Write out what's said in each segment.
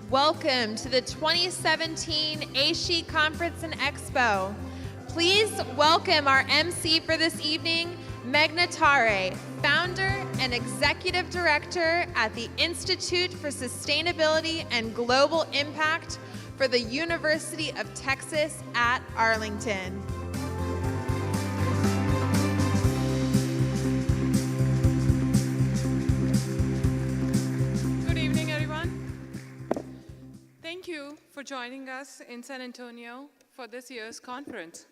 Welcome to the 2017 AASHE Conference and Expo. Please welcome our MC for this evening, Meghna Tare, founder and executive director at the Institute for Sustainability and Global Impact for the University of Texas at Arlington. Good evening, everyone. Thank you for joining us in San Antonio for this year's conference.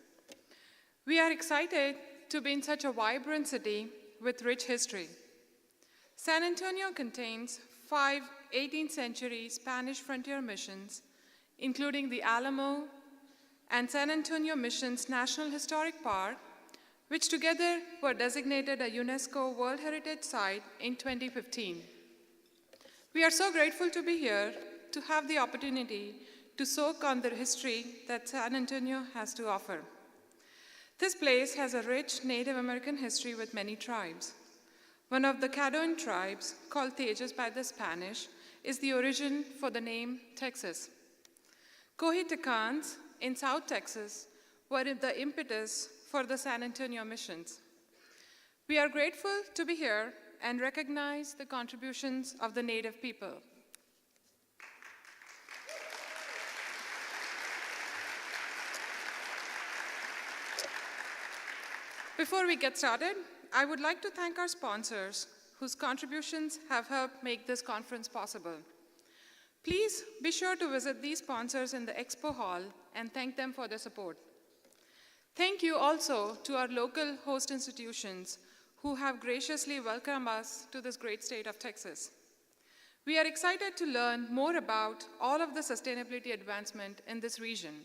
We are excited to be in such a vibrant city with rich history. San Antonio contains 5 18th century Spanish frontier missions, including the Alamo and San Antonio Missions National Historic Park, which together were designated a UNESCO World Heritage Site in 2015. We are so grateful to be here to have the opportunity to soak on the history that San Antonio has to offer. This place has a rich Native American history with many tribes. One of the Caddoan tribes, called Tejas by the Spanish, is the origin for the name Texas. Cohitecans in South Texas were the impetus for the San Antonio missions. We are grateful to be here and recognize the contributions of the Native people. Before we get started, I would like to thank our sponsors whose contributions have helped make this conference possible. Please be sure to visit these sponsors in the Expo Hall and thank them for their support. Thank you also to our local host institutions who have graciously welcomed us to this great state of Texas. We are excited to learn more about all of the sustainability advancement in this region.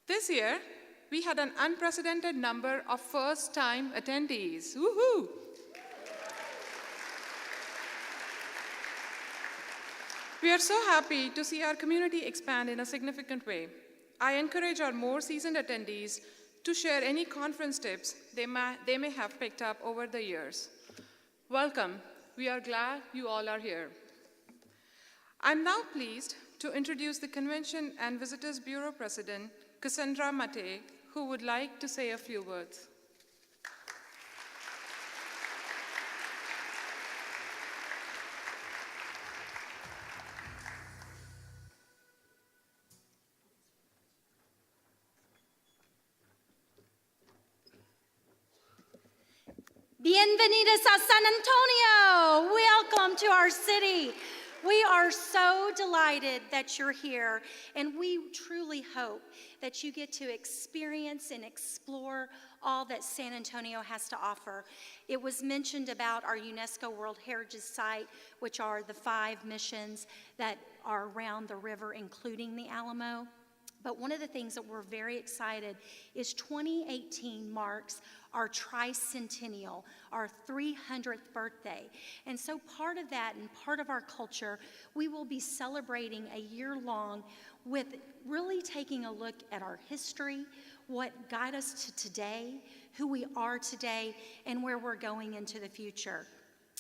This year, we had an unprecedented number of first-time attendees. Woohoo! We are so happy to see our community expand in a significant way. I encourage our more seasoned attendees to share any conference tips they may have picked up over the years. Welcome. We are glad you all are here. I'm now pleased to introduce the Convention and Visitors Bureau President, Cassandra Mate, who would like to say a few words. Bienvenidos a San Antonio. Welcome to our city. We are so delighted that you're here, and we truly hope that you get to experience and explore all that San Antonio has to offer. It was mentioned about our UNESCO World Heritage Site, which are the 5 missions that are around the river, including the Alamo. But one of the things that we're very excited is 2018 marks our tricentennial, our 300th birthday. And so part of that and part of our culture, we will be celebrating a year long with really taking a look at our history, what got us to today, who we are today, and where we're going into the future.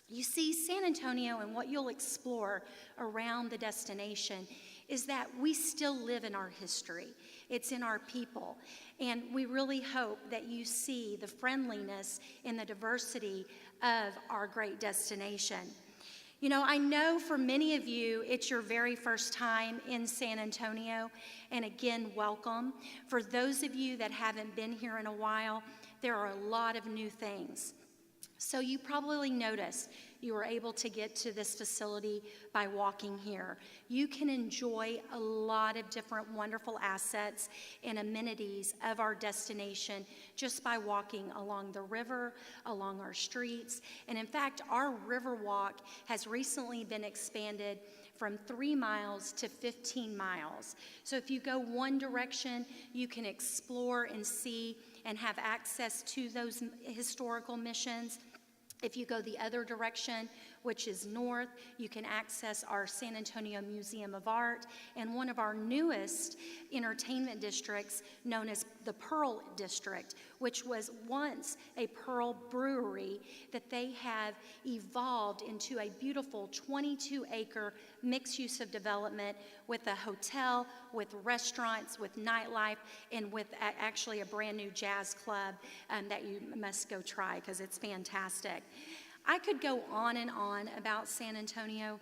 You see, San Antonio and what you'll explore around the destination is that we still live in our history. It's in our people. And we really hope that you see the friendliness and the diversity of our great destination. You know, I know for many of you, it's your very first time in San Antonio. And again, welcome. For those of you that haven't been here in a while, there are a lot of new things. So you probably noticed you were able to get to this facility by walking here. You can enjoy a lot of different wonderful assets and amenities of our destination just by walking along the river, along our streets. And in fact, our river walk has recently been expanded from 3 miles to 15 miles. So if you go one direction, you can explore and see and have access to those historical missions. If you go the other direction, which is north, you can access our San Antonio Museum of Art and one of our newest entertainment districts known as the Pearl District, which was once a Pearl brewery that they have evolved into a beautiful 22-acre mixed use of development with a hotel, with restaurants, with nightlife, and with actually a brand new jazz club that you must go try because it's fantastic. I could go on and on about San Antonio.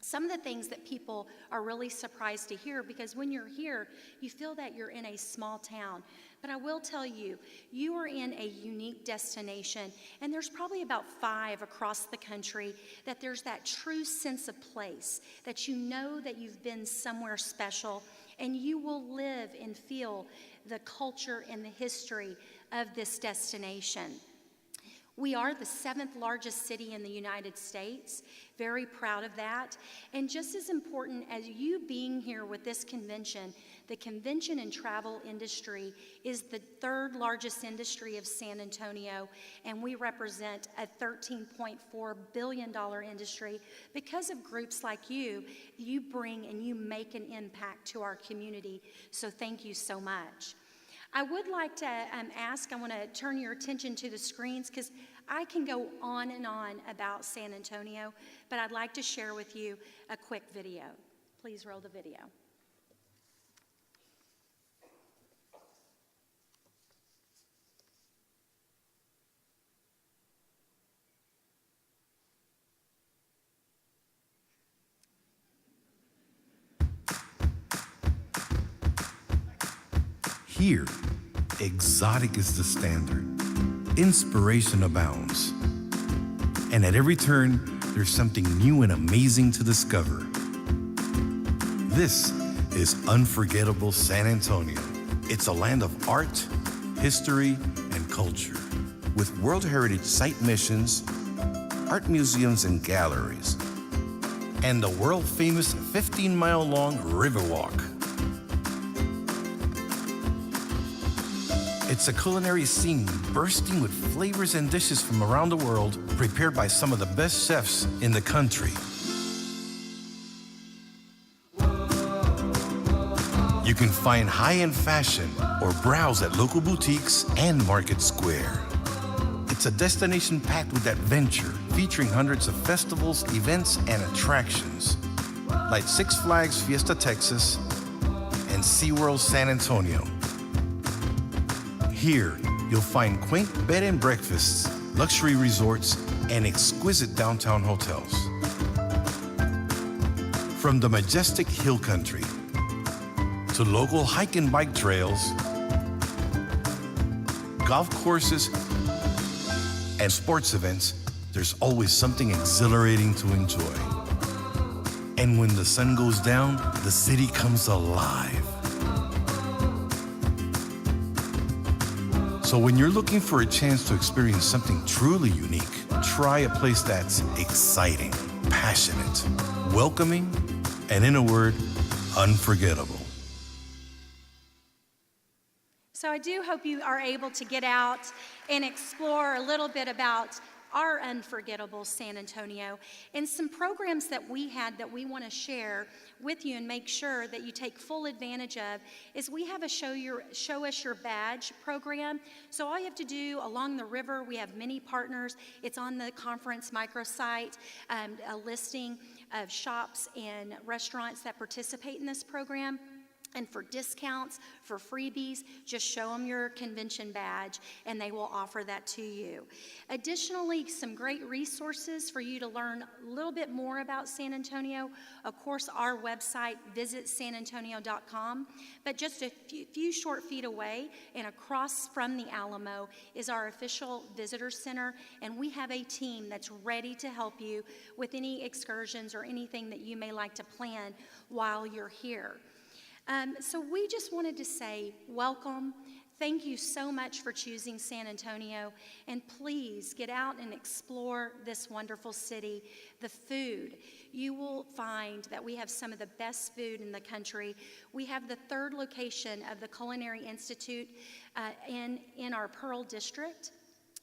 Some of the things that people are really surprised to hear, because when you're here, you feel that you're in a small town. But I will tell you, you are in a unique destination, and there's probably about 5 across the country that there's that true sense of place, that you know that you've been somewhere special, and you will live and feel the culture and the history of this destination. We are the 7th largest city in the United States, very proud of that. And just as important as you being here with this convention, the convention and travel industry is the 3rd largest industry of San Antonio, and we represent a $13.4 billion industry. Because of groups like you, you bring and you make an impact to our community, so thank you so much. I would like to I want to turn your attention to the screens because I can go on and on about San Antonio, but I'd like to share with you a quick video. Please roll the video. Here, exotic is the standard. Inspiration abounds. And at every turn, there's something new and amazing to discover. This is unforgettable San Antonio. It's a land of art, history, and culture, with World Heritage Site missions, art museums and galleries, and the world-famous 15-mile-long Riverwalk. It's a culinary scene bursting with flavors and dishes from around the world, prepared by some of the best chefs in the country. You can find high-end fashion or browse at local boutiques and Market Square. It's a destination packed with adventure, featuring hundreds of festivals, events, and attractions, like Six Flags Fiesta Texas and SeaWorld San Antonio. Here, you'll find quaint bed and breakfasts, luxury resorts, and exquisite downtown hotels. From the majestic hill country to local hike and bike trails, golf courses, and sports events, there's always something exhilarating to enjoy. And when the sun goes down, the city comes alive. So when you're looking for a chance to experience something truly unique, try a place that's exciting, passionate, welcoming, and in a word, unforgettable. So I do hope you are able to get out and explore a little bit about our unforgettable San Antonio and some programs that we had that we want to share with you and make sure that you take full advantage of is we have a Show Us Your Badge program. So all you have to do along the river, we have many partners. It's on the conference microsite, a listing of shops and restaurants that participate in this program. And for discounts, for freebies, just show them your convention badge and they will offer that to you. Additionally, some great resources for you to learn a little bit more about San Antonio. Of course, our website, visitsanantonio.com, but just a few short feet away and across from the Alamo is our official visitor center, and we have a team that's ready to help you with any excursions or anything that you may like to plan while you're here. So we just wanted to say welcome. Thank you so much for choosing San Antonio, and please get out and explore this wonderful city. The food, you will find that we have some of the best food in the country. We have the 3rd location of the Culinary Institute in our Pearl District.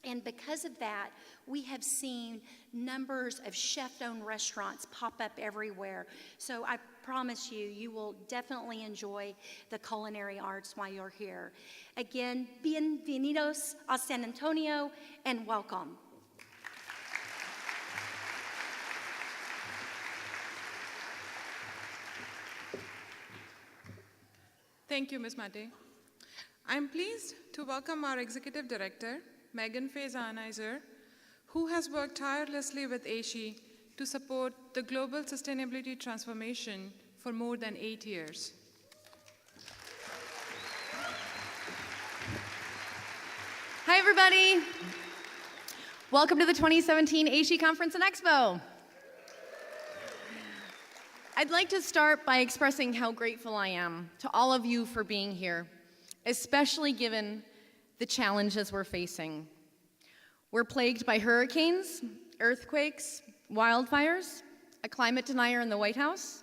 And because of that, we have seen numbers of chef-owned restaurants pop up everywhere. So I promise you, you will definitely enjoy the culinary arts while you're here. Again, bienvenidos a San Antonio, and welcome. Thank you, Ms. Mate. I'm pleased to welcome our Executive Director, Megan Faye-Zahnizer, who has worked tirelessly with AASHE to support the global sustainability transformation for more than 8 years. Hi, everybody. Welcome to the 2017 AASHE Conference and Expo. I'd like to start by expressing how grateful I am to all of you for being here, especially given the challenges we're facing. We're plagued by hurricanes, earthquakes, wildfires, a climate denier in the White House,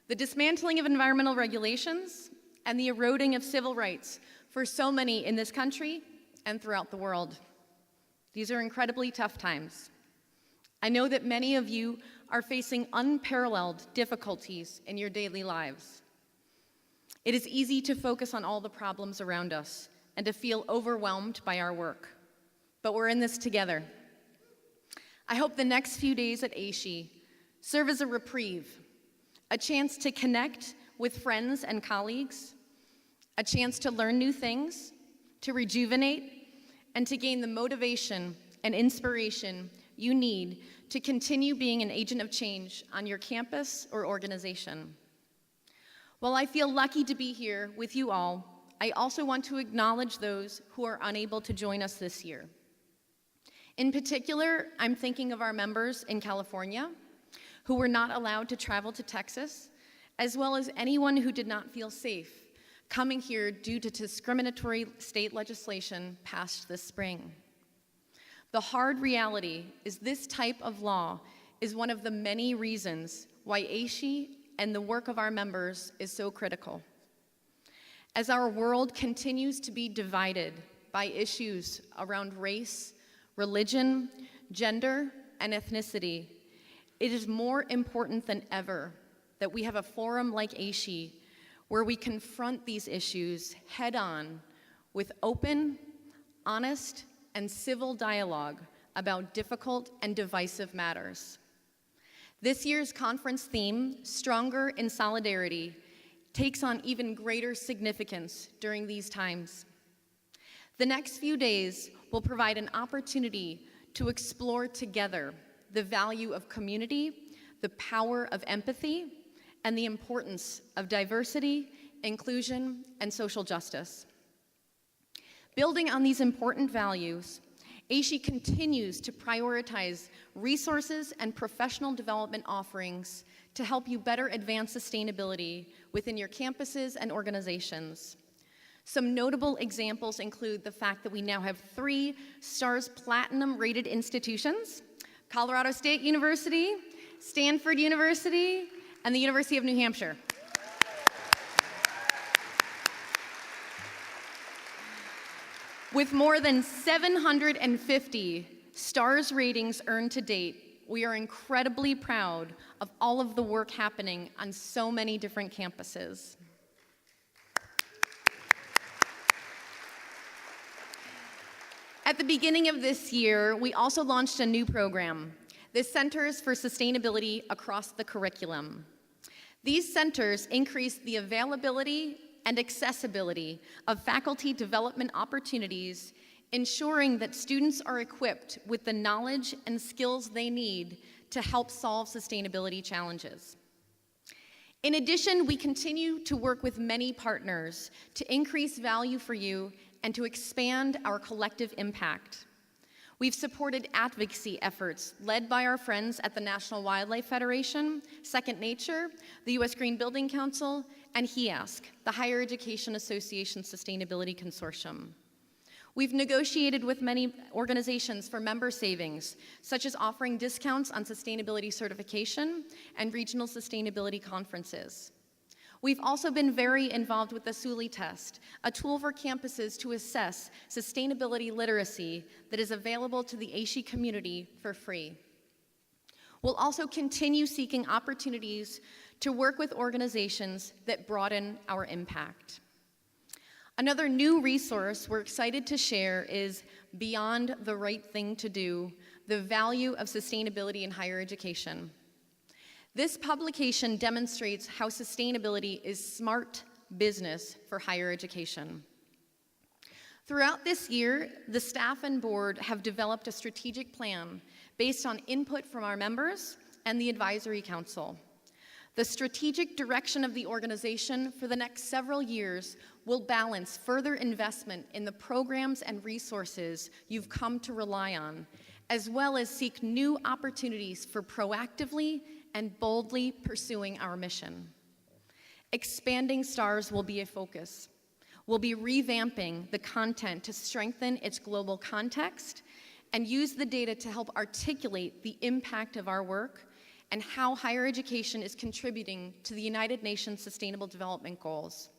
the dismantling of environmental regulations, and the eroding of civil rights for so many in this country and throughout the world. These are incredibly tough times. I know that many of you are facing unparalleled difficulties in your daily lives. It is easy to focus on all the problems around us and to feel overwhelmed by our work. But we're in this together. I hope the next few days at AASHE serve as a reprieve, a chance to connect with friends and colleagues, a chance to learn new things, to rejuvenate, and to gain the motivation and inspiration you need to continue being an agent of change on your campus or organization. While I feel lucky to be here with you all, I also want to acknowledge those who are unable to join us this year. In particular, I'm thinking of our members in California who were not allowed to travel to Texas, as well as anyone who did not feel safe coming here due to discriminatory state legislation passed this spring. The hard reality is this type of law is one of the many reasons why AASHE and the work of our members is so critical. As our world continues to be divided by issues around race, religion, gender, and ethnicity, it is more important than ever that we have a forum like AASHE where we confront these issues head-on with open, honest, and civil dialogue about difficult and divisive matters. This year's conference theme, Stronger in Solidarity, takes on even greater significance during these times. The next few days will provide an opportunity to explore together the value of community, the power of empathy, and the importance of diversity, inclusion, and social justice. Building on these important values, AASHE continues to prioritize resources and professional development offerings to help you better advance sustainability within your campuses and organizations. Some notable examples include the fact that we now have 3 STARS Platinum rated institutions: Colorado State University, Stanford University, and the University of New Hampshire. With more than 750 STARS ratings earned to date, we are incredibly proud of all of the work happening on so many different campuses. At the beginning of this year, we also launched a new program, the Centers for Sustainability Across the Curriculum. These centers increase the availability and accessibility of faculty development opportunities, ensuring that students are equipped with the knowledge and skills they need to help solve sustainability challenges. In addition, we continue to work with many partners to increase value for you and to expand our collective impact. We've supported advocacy efforts led by our friends at the National Wildlife Federation, Second Nature, the U.S. Green Building Council, and HEASC, the Higher Education Association Sustainability Consortium. We've negotiated with many organizations for member savings, such as offering discounts on sustainability certification and regional sustainability conferences. We've also been very involved with the SULI test, a tool for campuses to assess sustainability literacy that is available to the AASHE community for free. We'll also continue seeking opportunities to work with organizations that broaden our impact. Another new resource we're excited to share is Beyond the Right Thing to Do, the Value of Sustainability in Higher Education. This publication demonstrates how sustainability is smart business for higher education. Throughout this year, the staff and board have developed a strategic plan based on input from our members and the advisory council. The strategic direction of the organization for the next several years will balance further investment in the programs and resources you've come to rely on, as well as seek new opportunities for proactively and boldly pursuing our mission. Expanding STARS will be a focus. We'll be revamping the content to strengthen its global context and use the data to help articulate the impact of our work and how higher education is contributing to the United Nations Sustainable Development Goals.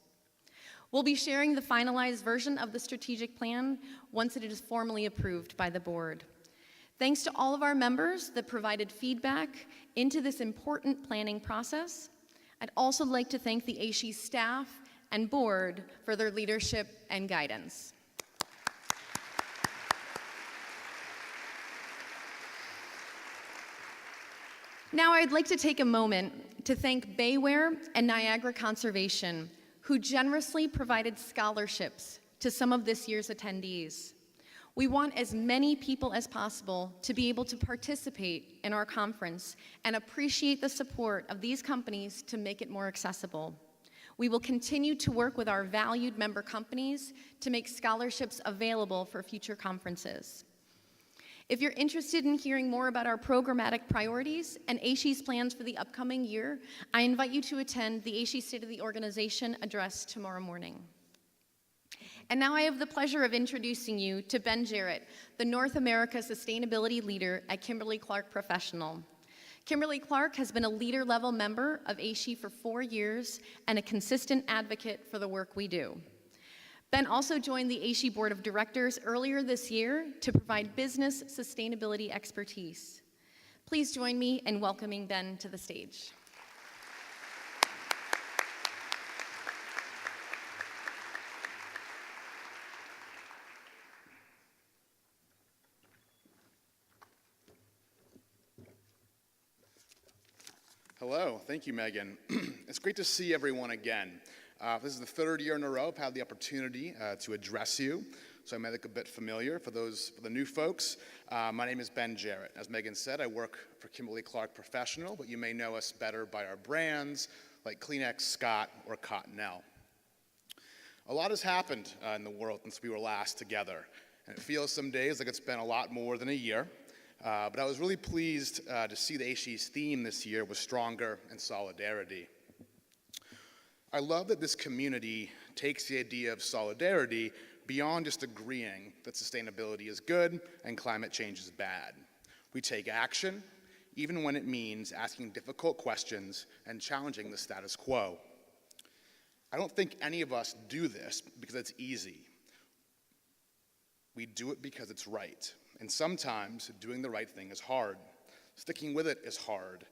We'll be sharing the finalized version of the strategic plan once it is formally approved by the board. Thanks to all of our members that provided feedback into this important planning process. I'd also like to thank the AASHE staff and board for their leadership and guidance. Now I'd like to take a moment to thank Bayware and Niagara Conservation, who generously provided scholarships to some of this year's attendees. We want as many people as possible to be able to participate in our conference and appreciate the support of these companies to make it more accessible. We will continue to work with our valued member companies to make scholarships available for future conferences. If you're interested in hearing more about our programmatic priorities and AASHE's plans for the upcoming year, I invite you to attend the AASHE State of the Organization address tomorrow morning. And now I have the pleasure of introducing you to Ben Jarrett, the North America Sustainability Leader at Kimberly-Clark Professional. Kimberly-Clark has been a leader-level member of AASHE for 4 years and a consistent advocate for the work we do. Ben also joined the AASHE Board of Directors earlier this year to provide business sustainability expertise. Please join me in welcoming Ben to the stage. Hello, thank you, Megan. It's great to see everyone again. This is the 3rd year in a row I've had the opportunity to address you, so I may look a bit familiar. For the new folks, my name is Ben Jarrett. As Megan said, I work for Kimberly-Clark Professional, but you may know us better by our brands like Kleenex, Scott, or Cottonelle. A lot has happened in the world since we were last together, and it feels some days like it's been a lot more than a year. But I was really pleased to see the AASHE's theme this year was Stronger in Solidarity. I love that this community takes the idea of solidarity beyond just agreeing that sustainability is good and climate change is bad. We take action, even when it means asking difficult questions and challenging the status quo. I don't think any of us do this because it's easy. We do it because it's right. And sometimes doing the right thing is hard. Sticking with it is hard.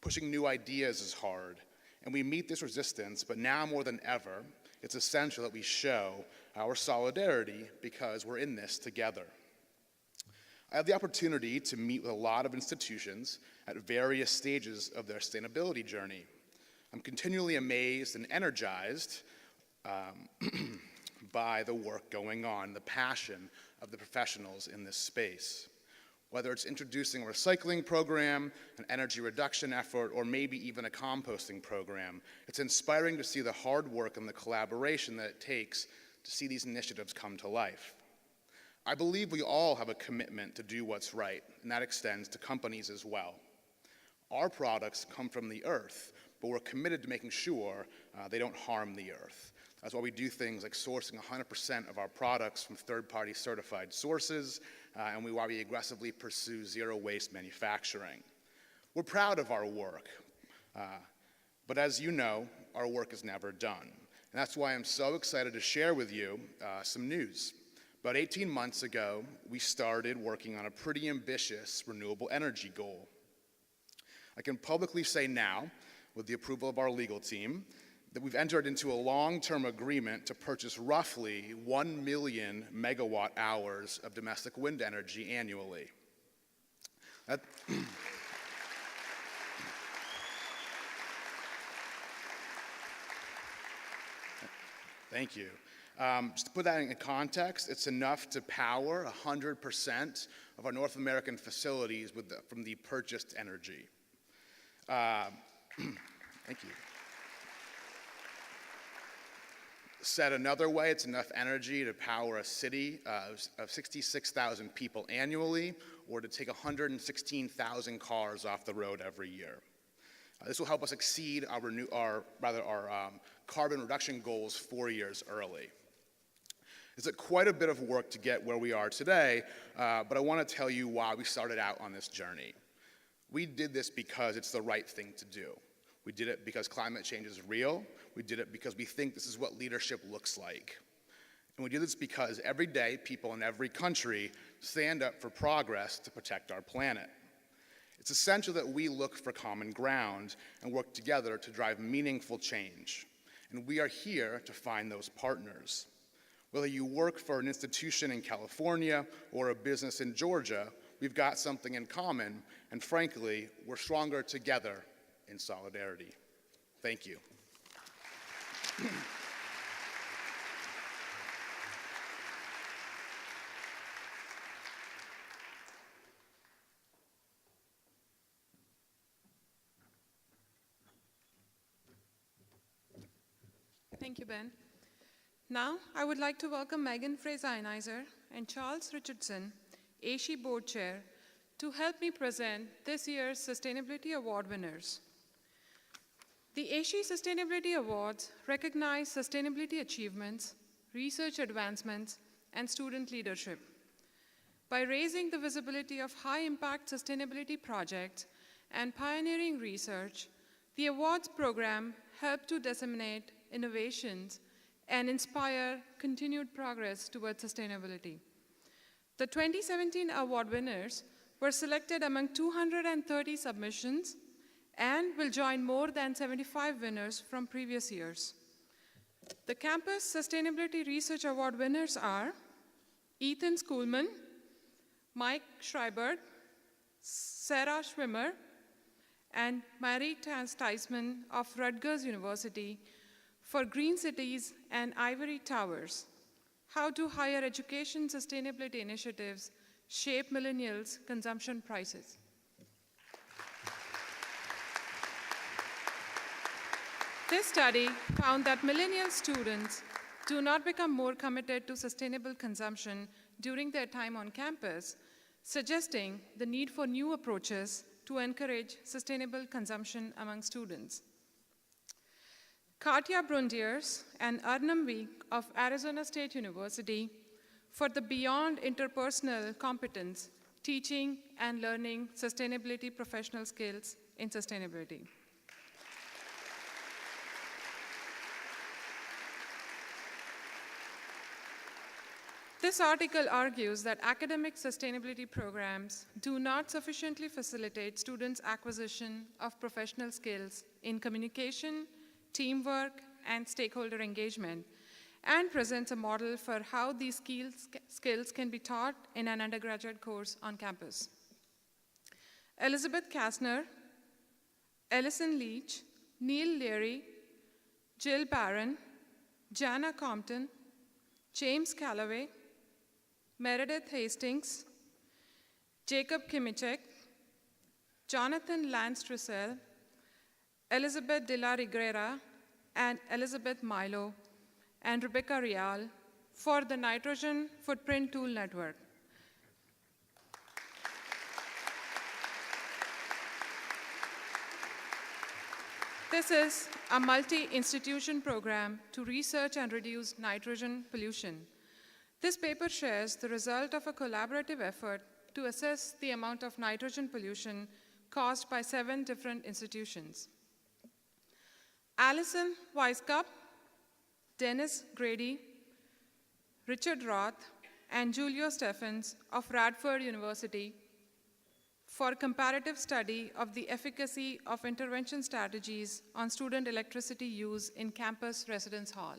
Pushing new ideas is hard. And we meet this resistance, but now more than ever, it's essential that we show our solidarity because we're in this together. I have the opportunity to meet with a lot of institutions at various stages of their sustainability journey. I'm continually amazed and energized by the work going on, the passion of the professionals in this space. Whether it's introducing a recycling program, an energy reduction effort, or maybe even a composting program, it's inspiring to see the hard work and the collaboration that it takes to see these initiatives come to life. I believe we all have a commitment to do what's right, and that extends to companies as well. Our products come from the earth, but we're committed to making sure they don't harm the earth. That's why we do things like sourcing 100% of our products from third-party certified sources, and why we aggressively pursue zero-waste manufacturing. We're proud of our work, But as you know, our work is never done. And that's why I'm so excited to share with you some news. About 18 months ago, we started working on a pretty ambitious renewable energy goal. I can publicly say now, with the approval of our legal team, that we've entered into a long-term agreement to purchase roughly 1 million megawatt hours of domestic wind energy annually. Thank you. Just to put that in context, it's enough to power 100% of our North American facilities from the purchased energy. Thank you. Said another way, it's enough energy to power a city of 66,000 people annually, or to take 116,000 cars off the road every year. This will help us exceed our carbon reduction goals 4 years early. It's quite a bit of work to get where we are today, but I want to tell you why we started out on this journey. We did this because it's the right thing to do. We did it because climate change is real. We did it because we think this is what leadership looks like. And we do this because every day, people in every country stand up for progress to protect our planet. It's essential that we look for common ground and work together to drive meaningful change. And we are here to find those partners. Whether you work for an institution in California or a business in Georgia, we've got something in common, and frankly, we're stronger together in solidarity. Thank you. Thank you, Ben. Now, I would like to welcome Megan Fraser-Einizer and Charles Richardson, AASHE Board Chair, to help me present this year's Sustainability Award winners. The AASHE Sustainability Awards recognize sustainability achievements, research advancements, and student leadership. By raising the visibility of high-impact sustainability projects and pioneering research, the awards program helped to disseminate innovations and inspire continued progress towards sustainability. The 2017 award winners were selected among 230 submissions and will join more than 75 winners from previous years. The Campus Sustainability Research Award winners are Ethan Schoolman, Mike Schreiber, Sarah Schwimmer, and Mary Sticeman of Rutgers University for Green Cities and Ivory Towers: How do Higher Education Sustainability Initiatives Shape Millennials' Consumption Prices? This study found that millennial students do not become more committed to sustainable consumption during their time on campus, suggesting the need for new approaches to encourage sustainable consumption among students. Katya Brundiers and Arnam Veek of Arizona State University for the Beyond Interpersonal Competence, Teaching and Learning Sustainability Professional Skills in Sustainability. This article argues that academic sustainability programs do not sufficiently facilitate students' acquisition of professional skills in communication, teamwork, and stakeholder engagement, and presents a model for how these skills can be taught in an undergraduate course on campus. Elizabeth Kastner, Ellison Leach, Neil Leary, Jill Barron, Jana Compton, James Calloway, Meredith Hastings, Jacob Kimichek, Jonathan Lance-Trussell, Elizabeth de la Rigrera, and Elizabeth Milo, and Rebecca Rial for the Nitrogen Footprint Tool Network. This is a multi-institution program to research and reduce nitrogen pollution. This paper shares the result of a collaborative effort to assess the amount of nitrogen pollution caused by 7 different institutions. Allison Weisskopf, Dennis Grady, Richard Roth, and Julio Steffens of Radford University for comparative study of the efficacy of intervention strategies on student electricity use in campus residence hall.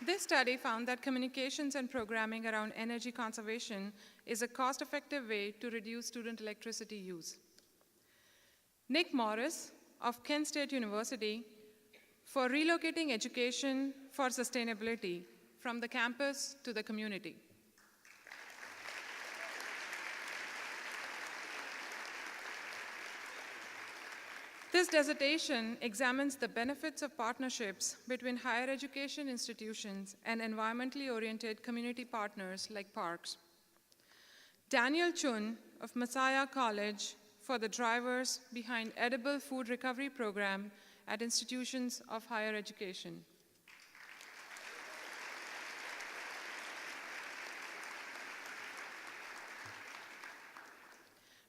This study found that communications and programming around energy conservation is a cost-effective way to reduce student electricity use. Nick Morris of Kent State University for relocating education for sustainability from the campus to the community. This dissertation examines the benefits of partnerships between higher education institutions and environmentally oriented community partners like parks. Daniel Chun of Messiah College for the drivers behind edible food recovery program at institutions of higher education.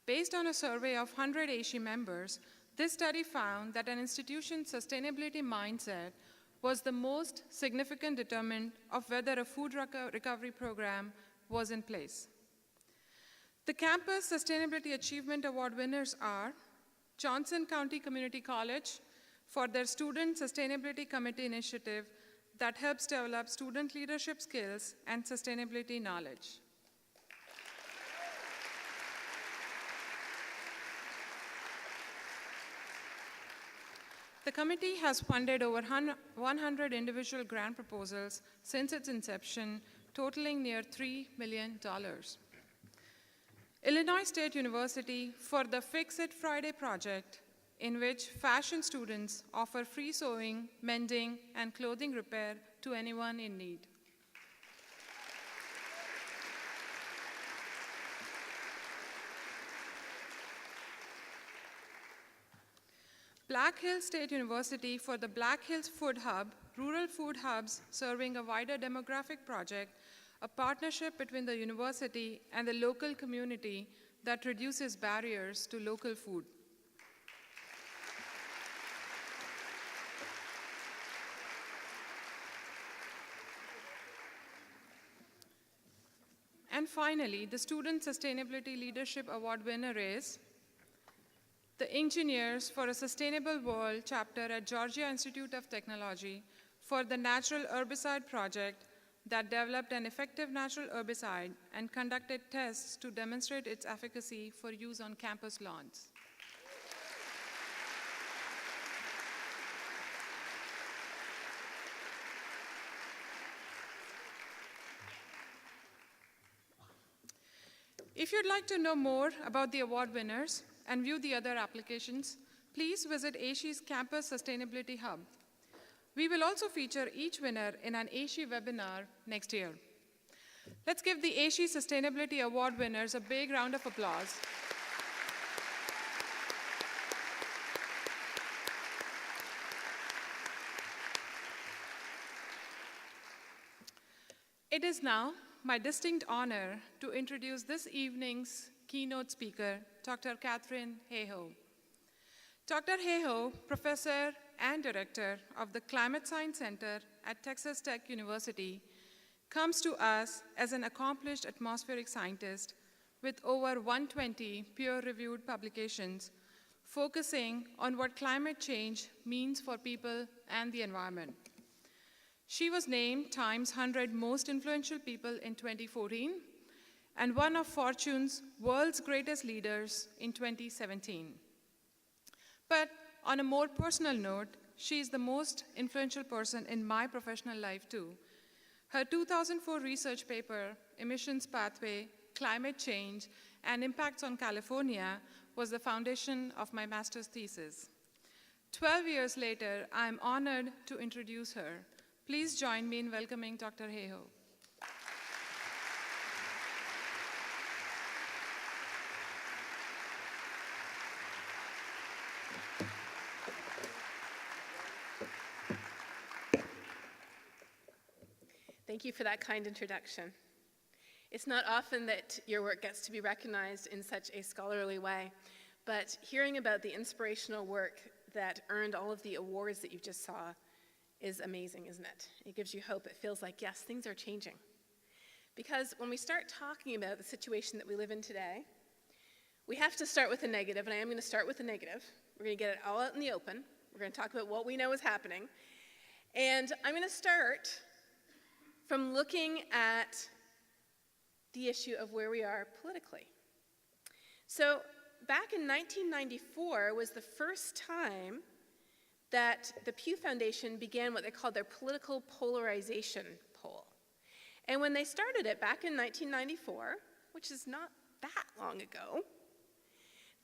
Based on a survey of 100 AASHE members, this study found that an institution's sustainability mindset was the most significant determinant of whether a food recovery program was in place. The Campus Sustainability Achievement Award winners are Johnson County Community College for their Student Sustainability Committee initiative that helps develop student leadership skills and sustainability knowledge. The committee has funded over 100 individual grant proposals since its inception, totaling near $3 million. Illinois State University for the Fix It Friday project, in which fashion students offer free sewing, mending, and clothing repair to anyone in need. Black Hills State University for the Black Hills Food Hub, rural food hubs serving a wider demographic project, a partnership between the university and the local community that reduces barriers to local food. And finally, the Student Sustainability Leadership Award winner is the Engineers for a Sustainable World chapter at Georgia Institute of Technology for the Natural Herbicide Project that developed an effective natural herbicide and conducted tests to demonstrate its efficacy for use on campus lawns. If you'd like to know more about the award winners and view the other applications, please visit AASHE's Campus Sustainability Hub. We will also feature each winner in an AASHE webinar next year. Let's give the AASHE Sustainability Award winners a big round of applause. It is now my distinct honor to introduce this evening's keynote speaker, Dr. Katharine Hayhoe. Dr. Hayhoe, professor and director of the Climate Science Center at Texas Tech University, comes to us as an accomplished atmospheric scientist with over 120 peer-reviewed publications focusing on what climate change means for people and the environment. She was named Time's 100 Most Influential People in 2014 and one of Fortune's World's Greatest Leaders in 2017. But on a more personal note, she is the most influential person in my professional life too. Her 2004 research paper, Emissions Pathway, Climate Change, and Impacts on California, was the foundation of my master's thesis. 12 years later, I am honored to introduce her. Please join me in welcoming Dr. Hayhoe. Thank you for that kind introduction. It's not often that your work gets to be recognized in such a scholarly way, but hearing about the inspirational work that earned all of the awards that you just saw is amazing, isn't it? It gives you hope. It feels like, yes, things are changing. Because when we start talking about the situation that we live in today, we have to start with the negative, and I am going to start with the negative. We're going to get it all out in the open. We're going to talk about what we know is happening. And I'm going to start from looking at the issue of where we are politically. So back in 1994 was the first time that the Pew Foundation began what they called their political polarization poll. And when they started it back in 1994, which is not that long ago,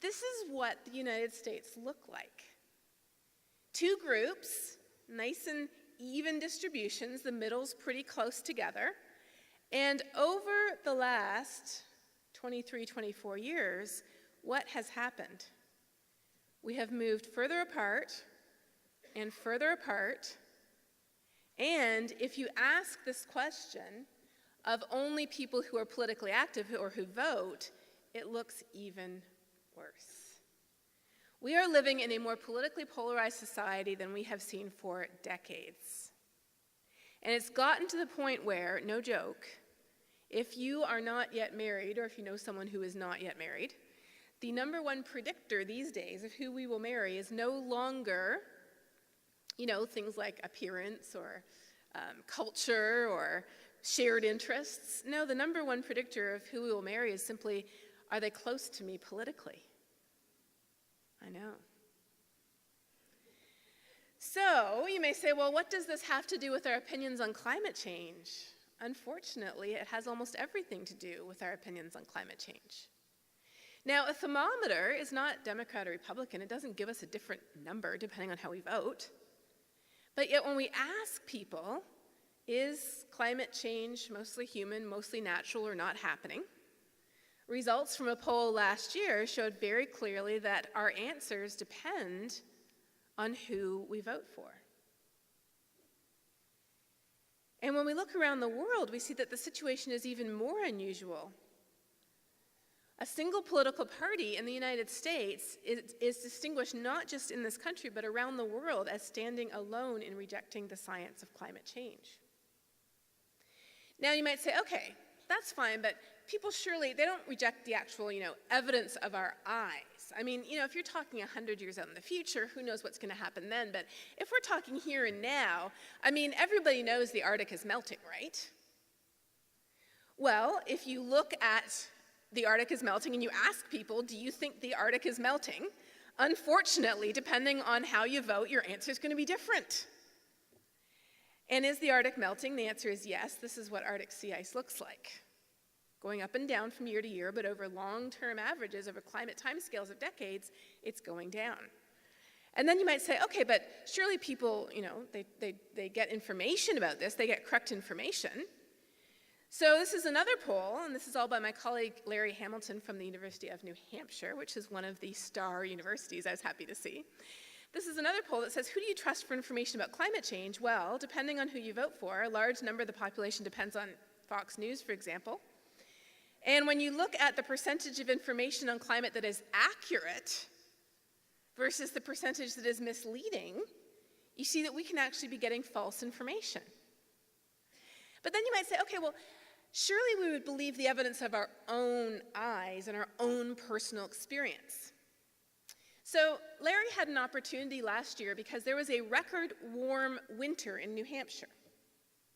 this is what the United States looked like. Two groups, nice and even distributions, the middle's pretty close together. And over the last 23, 24 years, what has happened? We have moved further apart and further apart. And if you ask this question of only people who are politically active or who vote, it looks even worse. We are living in a more politically polarized society than we have seen for decades. And it's gotten to the point where, no joke, if you are not yet married, or if you know someone who is not yet married, the number one predictor these days of who we will marry is no longer, things like appearance or culture or shared interests. No, the number one predictor of who we will marry is simply, are they close to me politically? I know. So you may say, well, what does this have to do with our opinions on climate change? Unfortunately, it has almost everything to do with our opinions on climate change. Now, a thermometer is not Democrat or Republican. It doesn't give us a different number depending on how we vote. But yet when we ask people, is climate change mostly human, mostly natural, or not happening? Results from a poll last year showed very clearly that our answers depend on who we vote for. And when we look around the world, we see that the situation is even more unusual. A single political party in the United States is distinguished not just in this country, but around the world as standing alone in rejecting the science of climate change. Now you might say, okay, that's fine, but people surely, they don't reject the actual, evidence of our eyes. I mean, if you're talking 100 years out in the future, who knows what's going to happen then? But if we're talking here and now, everybody knows the Arctic is melting, right? Well, if you look at the Arctic is melting and you ask people, do you think the Arctic is melting? Unfortunately, depending on how you vote, your answer is going to be different. And is the Arctic melting? The answer is yes. This is what Arctic sea ice looks like. Going up and down from year to year, but over long-term averages, over climate timescales of decades, it's going down. And then you might say, okay, but surely people, they get information about this, they get correct information. So this is another poll, and this is all by my colleague Larry Hamilton from the University of New Hampshire, which is one of the star universities, I was happy to see. This is another poll that says, who do you trust for information about climate change? Well, depending on who you vote for, a large number of the population depends on Fox News, for example. And when you look at the percentage of information on climate that is accurate versus the percentage that is misleading, you see that we can actually be getting false information. But then you might say, okay, well, surely we would believe the evidence of our own eyes and our own personal experience. So Larry had an opportunity last year because there was a record warm winter in New Hampshire.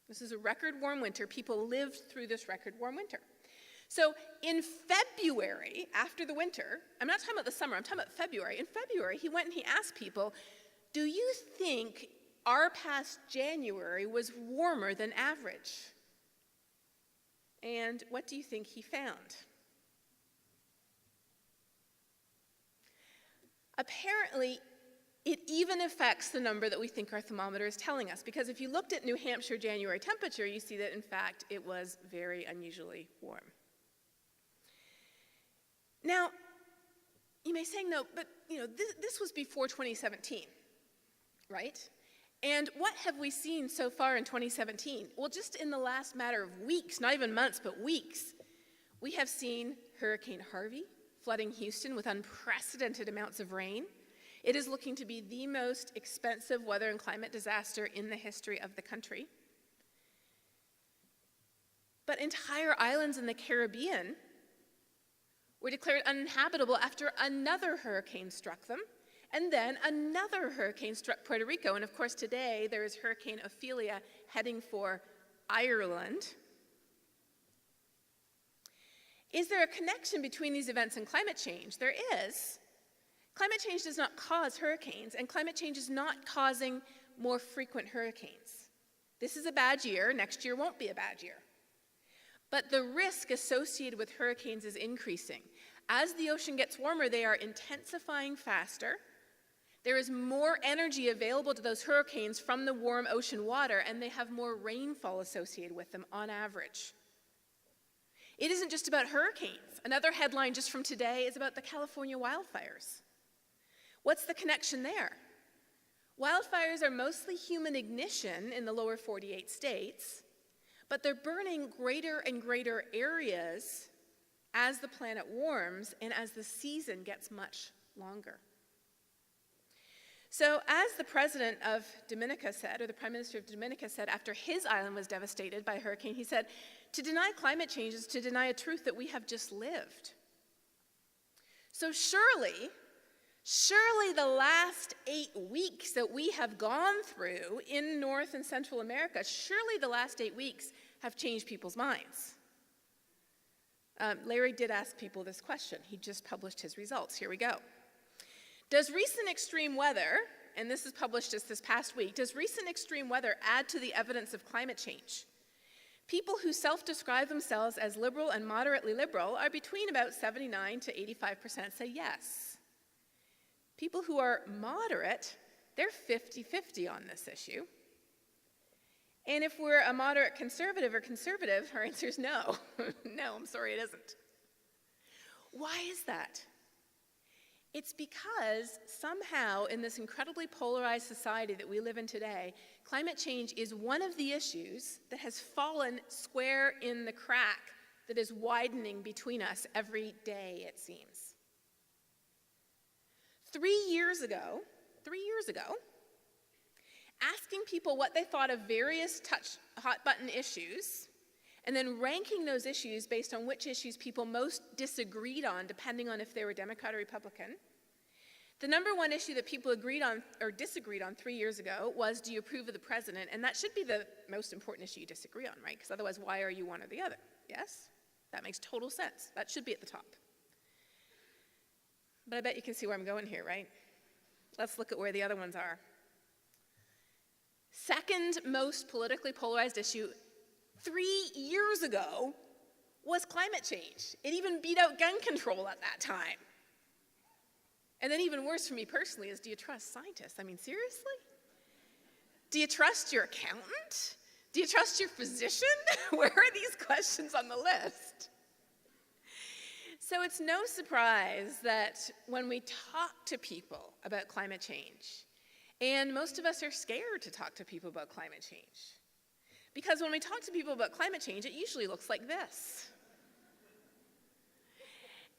This is a record warm winter. People lived through this record warm winter. So in February, after the winter, I'm not talking about the summer, I'm talking about February. In February, he went and he asked people, do you think our past January was warmer than average? And what do you think he found? Apparently, it even affects the number that we think our thermometer is telling us, because if you looked at New Hampshire January temperature, you see that in fact it was very unusually warm. Now, you may say, no, but this was before 2017, right? And what have we seen so far in 2017? Well, just in the last matter of weeks, not even months, but weeks, We have seen Hurricane Harvey flooding Houston with unprecedented amounts of rain. It is looking to be the most expensive weather and climate disaster in the history of the country. But entire islands in the Caribbean were declared uninhabitable after another hurricane struck them, and then another hurricane struck Puerto Rico. And of course, today there is Hurricane Ophelia heading for Ireland. Is there a connection between these events and climate change? There is. Climate change does not cause hurricanes, and climate change is not causing more frequent hurricanes. This is a bad year. Next year won't be a bad year. But the risk associated with hurricanes is increasing. As the ocean gets warmer, they are intensifying faster. There is more energy available to those hurricanes from the warm ocean water, and they have more rainfall associated with them on average. It isn't just about hurricanes. Another headline just from today is about the California wildfires. What's the connection there? Wildfires are mostly human ignition in the lower 48 states, but they're burning greater and greater areas as the planet warms and as the season gets much longer. So as the president of Dominica said, or the prime minister of Dominica said after his island was devastated by a hurricane, he said, to deny climate change is to deny a truth that we have just lived. So surely the last 8 weeks that we have gone through in North and Central America, surely the last 8 weeks have changed people's minds. Larry did ask people this question. He just published his results. Here we go. Does recent extreme weather, and this is published just this past week, does recent extreme weather add to the evidence of climate change? People who self-describe themselves as liberal and moderately liberal are between about 79 to 85% say yes. People who are moderate, they're 50-50 on this issue. And if we're a moderate conservative or conservative, our answer is no. No, I'm sorry, it isn't. Why is that? It's because somehow in this incredibly polarized society that we live in today, climate change is one of the issues that has fallen square in the crack that is widening between us every day, it seems. 3 years ago, asking people what they thought of various hot-button issues, and then ranking those issues based on which issues people most disagreed on, depending on if they were Democrat or Republican. The number one issue that people agreed on or disagreed on 3 years ago was, do you approve of the president? And that should be the most important issue you disagree on, right? Because otherwise, why are you one or the other? Yes? That makes total sense. That should be at the top. But I bet you can see where I'm going here, right? Let's look at where the other ones are. Second most politically polarized issue 3 years ago was climate change. It even beat out gun control at that time. And then even worse for me personally is, do you trust scientists? I mean, seriously? Do you trust your accountant? Do you trust your physician? Where are these questions on the list? So it's no surprise that when we talk to people about climate change, and most of us are scared to talk to people about climate change, because when we talk to people about climate change, it usually looks like this.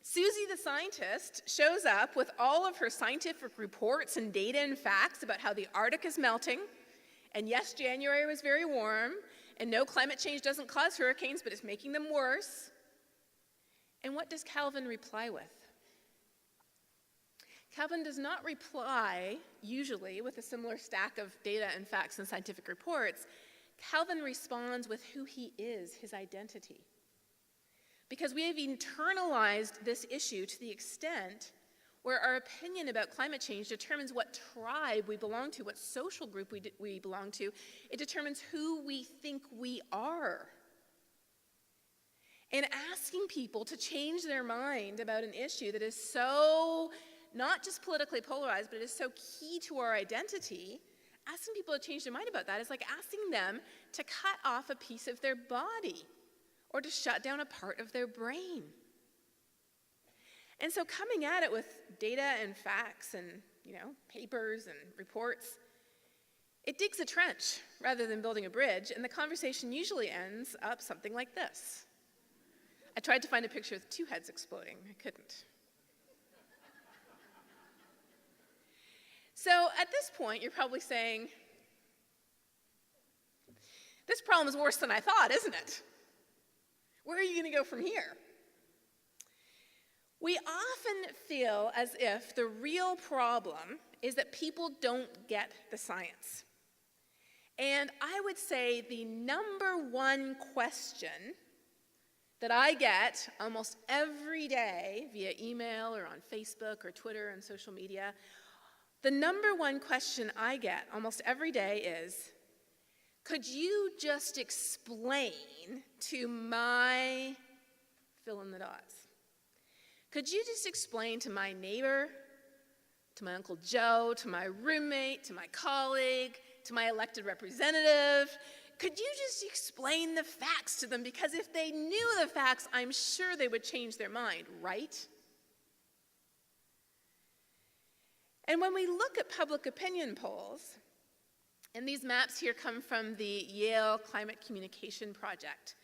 Susie the scientist shows up with all of her scientific reports and data and facts about how the Arctic is melting, and yes, January was very warm, and no, climate change doesn't cause hurricanes, but it's making them worse. And what does Calvin reply with? Calvin does not reply, usually, with a similar stack of data and facts and scientific reports. Calvin responds with who he is, his identity. Because we have internalized this issue to the extent where our opinion about climate change determines what tribe we belong to, what social group we belong to. It determines who we think we are. And asking people to change their mind about an issue that is so, not just politically polarized, but it is so key to our identity, asking people to change their mind about that is like asking them to cut off a piece of their body or to shut down a part of their brain. And so coming at it with data and facts and, papers and reports, it digs a trench rather than building a bridge, and the conversation usually ends up something like this. I tried to find a picture with two heads exploding. I couldn't. So at this point, you're probably saying, this problem is worse than I thought, isn't it? Where are you going to go from here? We often feel as if the real problem is that people don't get the science. And I would say the number one question that I get almost every day via email or on Facebook or Twitter and social media, the number one question I get almost every day is, could you just explain to my fill in the dots? Could you just explain to my neighbor, to my Uncle Joe, to my roommate, to my colleague, to my elected representative, could you just explain the facts to them? Because if they knew the facts, I'm sure they would change their mind, right? And when we look at public opinion polls, and these maps here come from the Yale Climate Communication Project.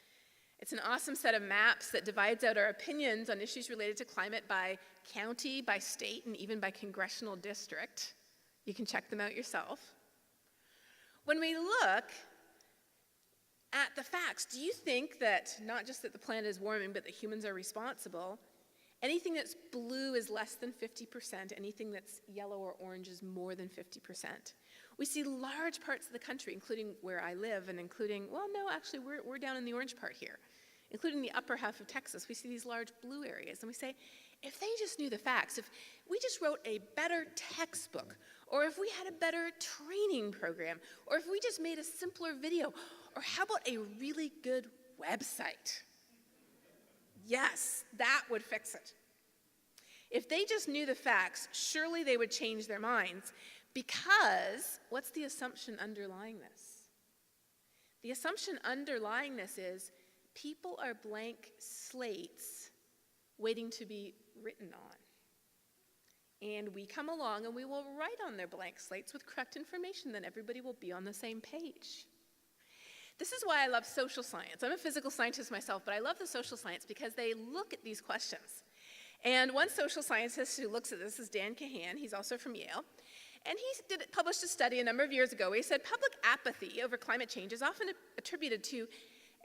It's an awesome set of maps that divides out our opinions on issues related to climate by county, by state, and even by congressional district. You can check them out yourself. When we look at the facts, do you think that not just that the planet is warming, but that humans are responsible? Anything that's blue is less than 50%. Anything that's yellow or orange is more than 50%. We see large parts of the country, including where I live, and including, well, no, actually, we're down in the orange part here, including the upper half of Texas. We see these large blue areas, and we say, if they just knew the facts, if we just wrote a better textbook, or if we had a better training program, or if we just made a simpler video, or how about a really good website? Yes, that would fix it. If they just knew the facts, surely they would change their minds, because what's the assumption underlying this? The assumption underlying this is people are blank slates waiting to be written on. And we come along and we will write on their blank slates with correct information, then everybody will be on the same page. This is why I love social science. I'm a physical scientist myself, but I love the social science because they look at these questions. And one social scientist who looks at this is Dan Kahan. He's also from Yale. And he published a study a number of years ago where he said public apathy over climate change is often attributed to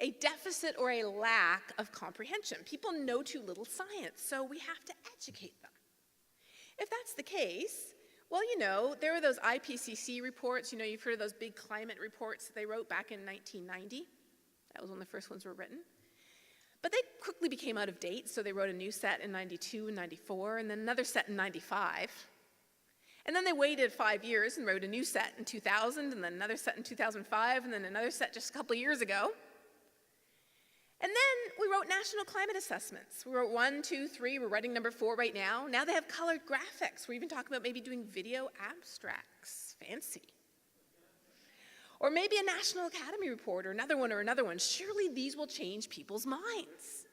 a deficit or a lack of comprehension. People know too little science, so we have to educate them. If that's the case, well, you know, there are those IPCC reports. You know, you've heard of those big climate reports that they wrote back in 1990. That was when the first ones were written. But they quickly became out of date, so they wrote a new set in 92 and 94, and then another set in 95. And then they waited 5 years and wrote a new set in 2000, and then another set in 2005, and then another set just a couple of years ago. And then we wrote national climate assessments. We wrote 1, 2, 3, we're writing number 4 right now. Now they have colored graphics. We're even talking about maybe doing video abstracts. Fancy. Or maybe a National Academy report or another one. Surely these will change people's minds.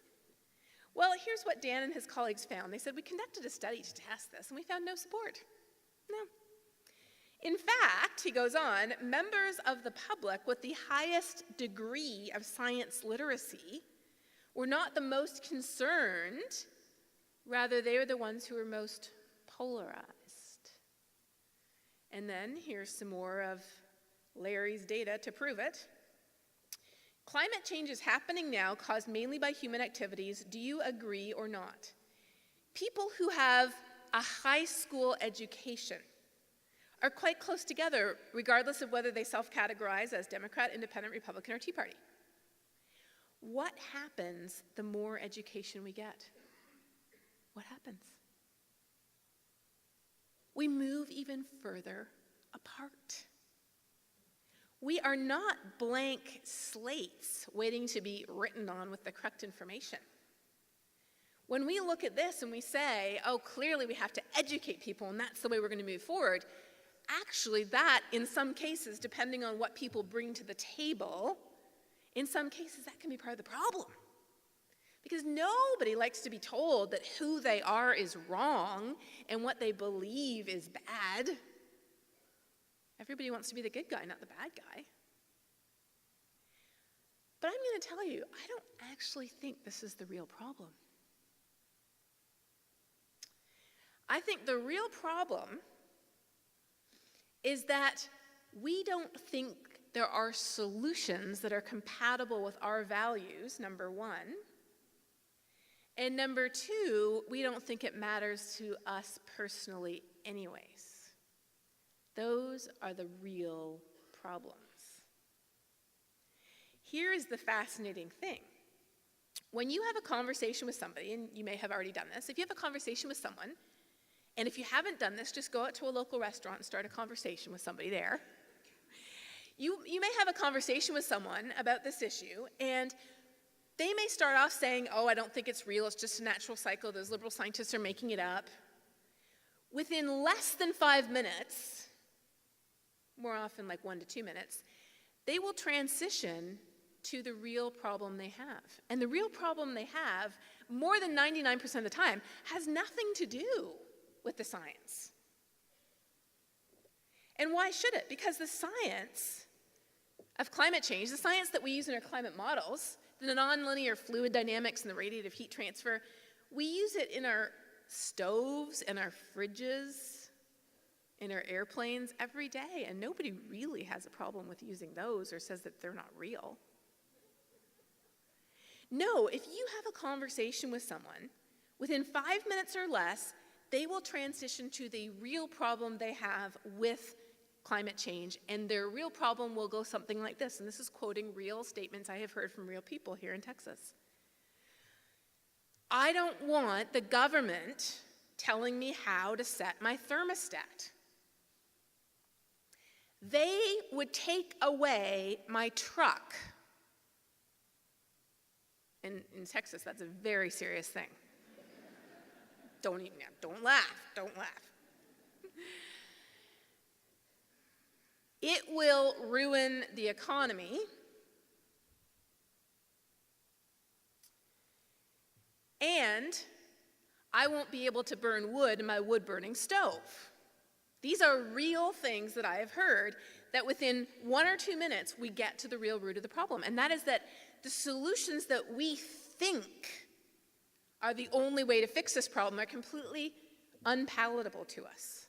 Well, here's what Dan and his colleagues found. They said, we conducted a study to test this, and we found no support. No. In fact, he goes on, members of the public with the highest degree of science literacy were not the most concerned, rather they were the ones who were most polarized. And then here's some more of Larry's data to prove it. Climate change is happening now, caused mainly by human activities. Do you agree or not? People who have a high school education are quite close together, regardless of whether they self-categorize as Democrat, Independent, Republican, or Tea Party. What happens the more education we get? What happens? We move even further apart. We are not blank slates waiting to be written on with the correct information. When we look at this and we say, oh, clearly we have to educate people and that's the way we're going to move forward, actually that, in some cases, depending on what people bring to the table, in some cases that can be part of the problem. Because nobody likes to be told that who they are is wrong and what they believe is bad. Everybody wants to be the good guy, not the bad guy. But I'm going to tell you, I don't actually think this is the real problem. I think the real problem is that we don't think there are solutions that are compatible with our values, number one. And number two, we don't think it matters to us personally anyways. Those are the real problems. Here is the fascinating thing. When you have a conversation with somebody, and you may have already done this, if you have a conversation with someone, and if you haven't done this, just go out to a local restaurant and start a conversation with somebody there. You may have a conversation with someone about this issue, and they may start off saying, oh, I don't think it's real, it's just a natural cycle, those liberal scientists are making it up. Within less than 5 minutes, more often like 1 to 2 minutes, they will transition to the real problem they have. And the real problem they have, more than 99% of the time, has nothing to do with the science. And why should it? Because the science of climate change, the science that we use in our climate models, the nonlinear fluid dynamics and the radiative heat transfer, we use it in our stoves and our fridges, in our airplanes every day, and nobody really has a problem with using those or says that they're not real. No, if you have a conversation with someone, within 5 minutes or less, they will transition to the real problem they have with climate change, and their real problem will go something like this, and this is quoting real statements I have heard from real people here in Texas. I don't want the government telling me how to set my thermostat. They would take away my truck. And in Texas, that's a very serious thing. Don't laugh, don't laugh. It will ruin the economy. And I won't be able to burn wood in my wood-burning stove. These are real things that I have heard, that within 1 or 2 minutes, we get to the real root of the problem. And that is that the solutions that we think are the only way to fix this problem are completely unpalatable to us.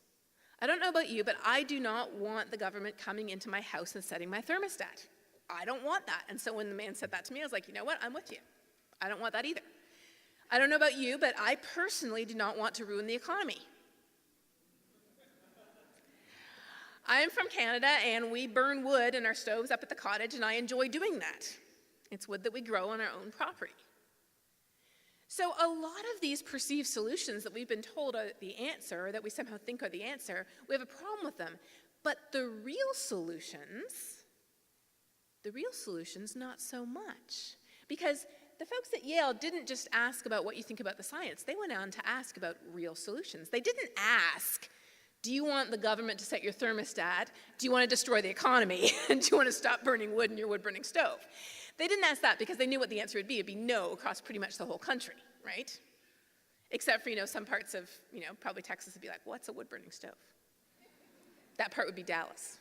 I don't know about you, but I do not want the government coming into my house and setting my thermostat. I don't want that. And so when the man said that to me, I was like, you know what, I'm with you. I don't want that either. I don't know about you, but I personally do not want to ruin the economy. I am from Canada, and we burn wood in our stoves up at the cottage, and I enjoy doing that. It's wood that we grow on our own property. So a lot of these perceived solutions that we've been told are the answer, or that we somehow think are the answer, we have a problem with them. But the real solutions, not so much. Because the folks at Yale didn't just ask about what you think about the science. They went on to ask about real solutions. They didn't ask, do you want the government to set your thermostat? Do you want to destroy the economy? And do you want to stop burning wood in your wood-burning stove? They didn't ask that because they knew what the answer would be. It'd be no across pretty much the whole country, right? Except for, some parts of, probably Texas would be like, what's a wood-burning stove? That part would be Dallas.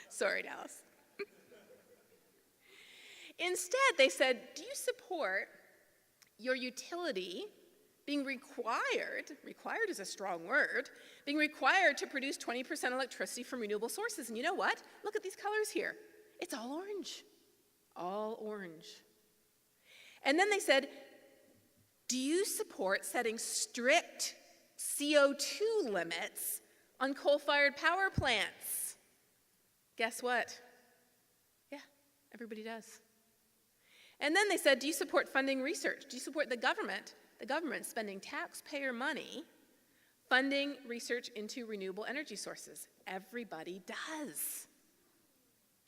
Sorry, Dallas. Instead, they said, do you support your utility being required is a strong word, being required to produce 20% electricity from renewable sources? And you know what? Look at these colors here. It's all orange. All orange. And then they said, do you support setting strict CO2 limits on coal-fired power plants? Guess what? Yeah, everybody does. And then they said, do you support funding research? Do you support the government spending taxpayer money funding research into renewable energy sources? Everybody does.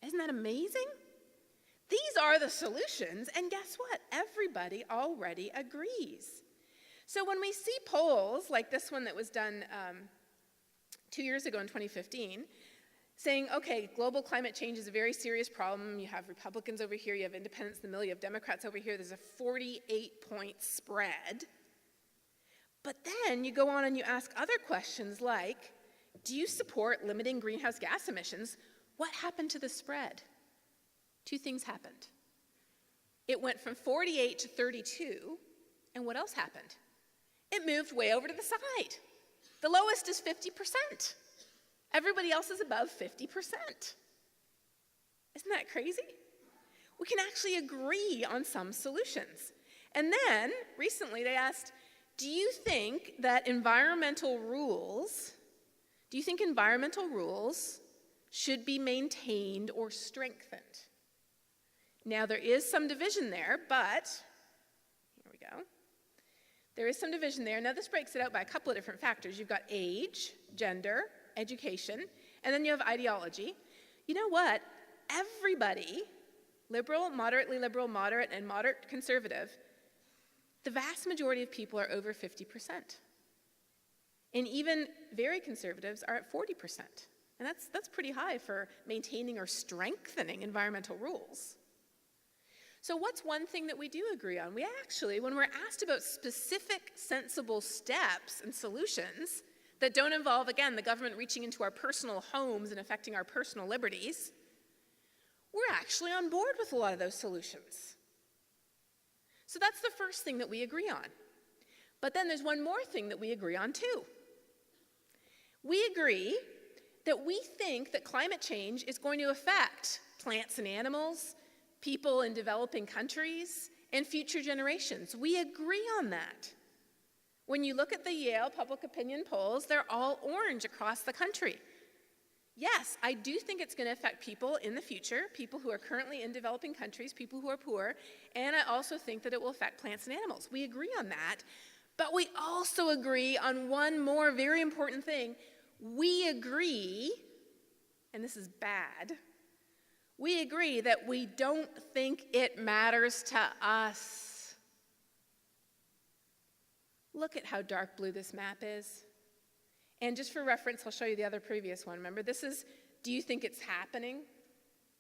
Isn't that amazing? These are the solutions, and guess what? Everybody already agrees. So when we see polls like this one that was done 2 years ago in 2015, saying, okay, global climate change is a very serious problem. You have Republicans over here, you have independents in the middle, you have Democrats over here. There's a 48-point spread. But then you go on and you ask other questions like, do you support limiting greenhouse gas emissions? What happened to the spread? Two things happened. It went from 48 to 32, and what else happened? It moved way over to the side. The lowest is 50%. Everybody else is above 50%. Isn't that crazy? We can actually agree on some solutions. And then, recently, they asked, do you think environmental rules should be maintained or strengthened? Now, there is some division there, but, here we go. There is some division there. Now, this breaks it out by a couple of different factors. You've got age, gender, education, and then you have ideology. You know what? Everybody, liberal, moderate, and moderate conservative, the vast majority of people are over 50%. And even very conservatives are at 40%. And that's pretty high for maintaining or strengthening environmental rules. So what's one thing that we do agree on? We actually, when we're asked about specific, sensible steps and solutions that don't involve, again, the government reaching into our personal homes and affecting our personal liberties, we're actually on board with a lot of those solutions. So that's the first thing that we agree on. But then there's one more thing that we agree on too. We agree that we think that climate change is going to affect plants and animals, people in developing countries, and future generations. We agree on that. When you look at the Yale public opinion polls, they're all orange across the country. Yes, I do think it's going to affect people in the future, people who are currently in developing countries, people who are poor, and I also think that it will affect plants and animals. We agree on that, but we also agree on one more very important thing. We agree, and this is bad, we agree that we don't think it matters to us. Look at how dark blue this map is. And just for reference, I'll show you the other previous one. Remember, this is, do you think it's happening?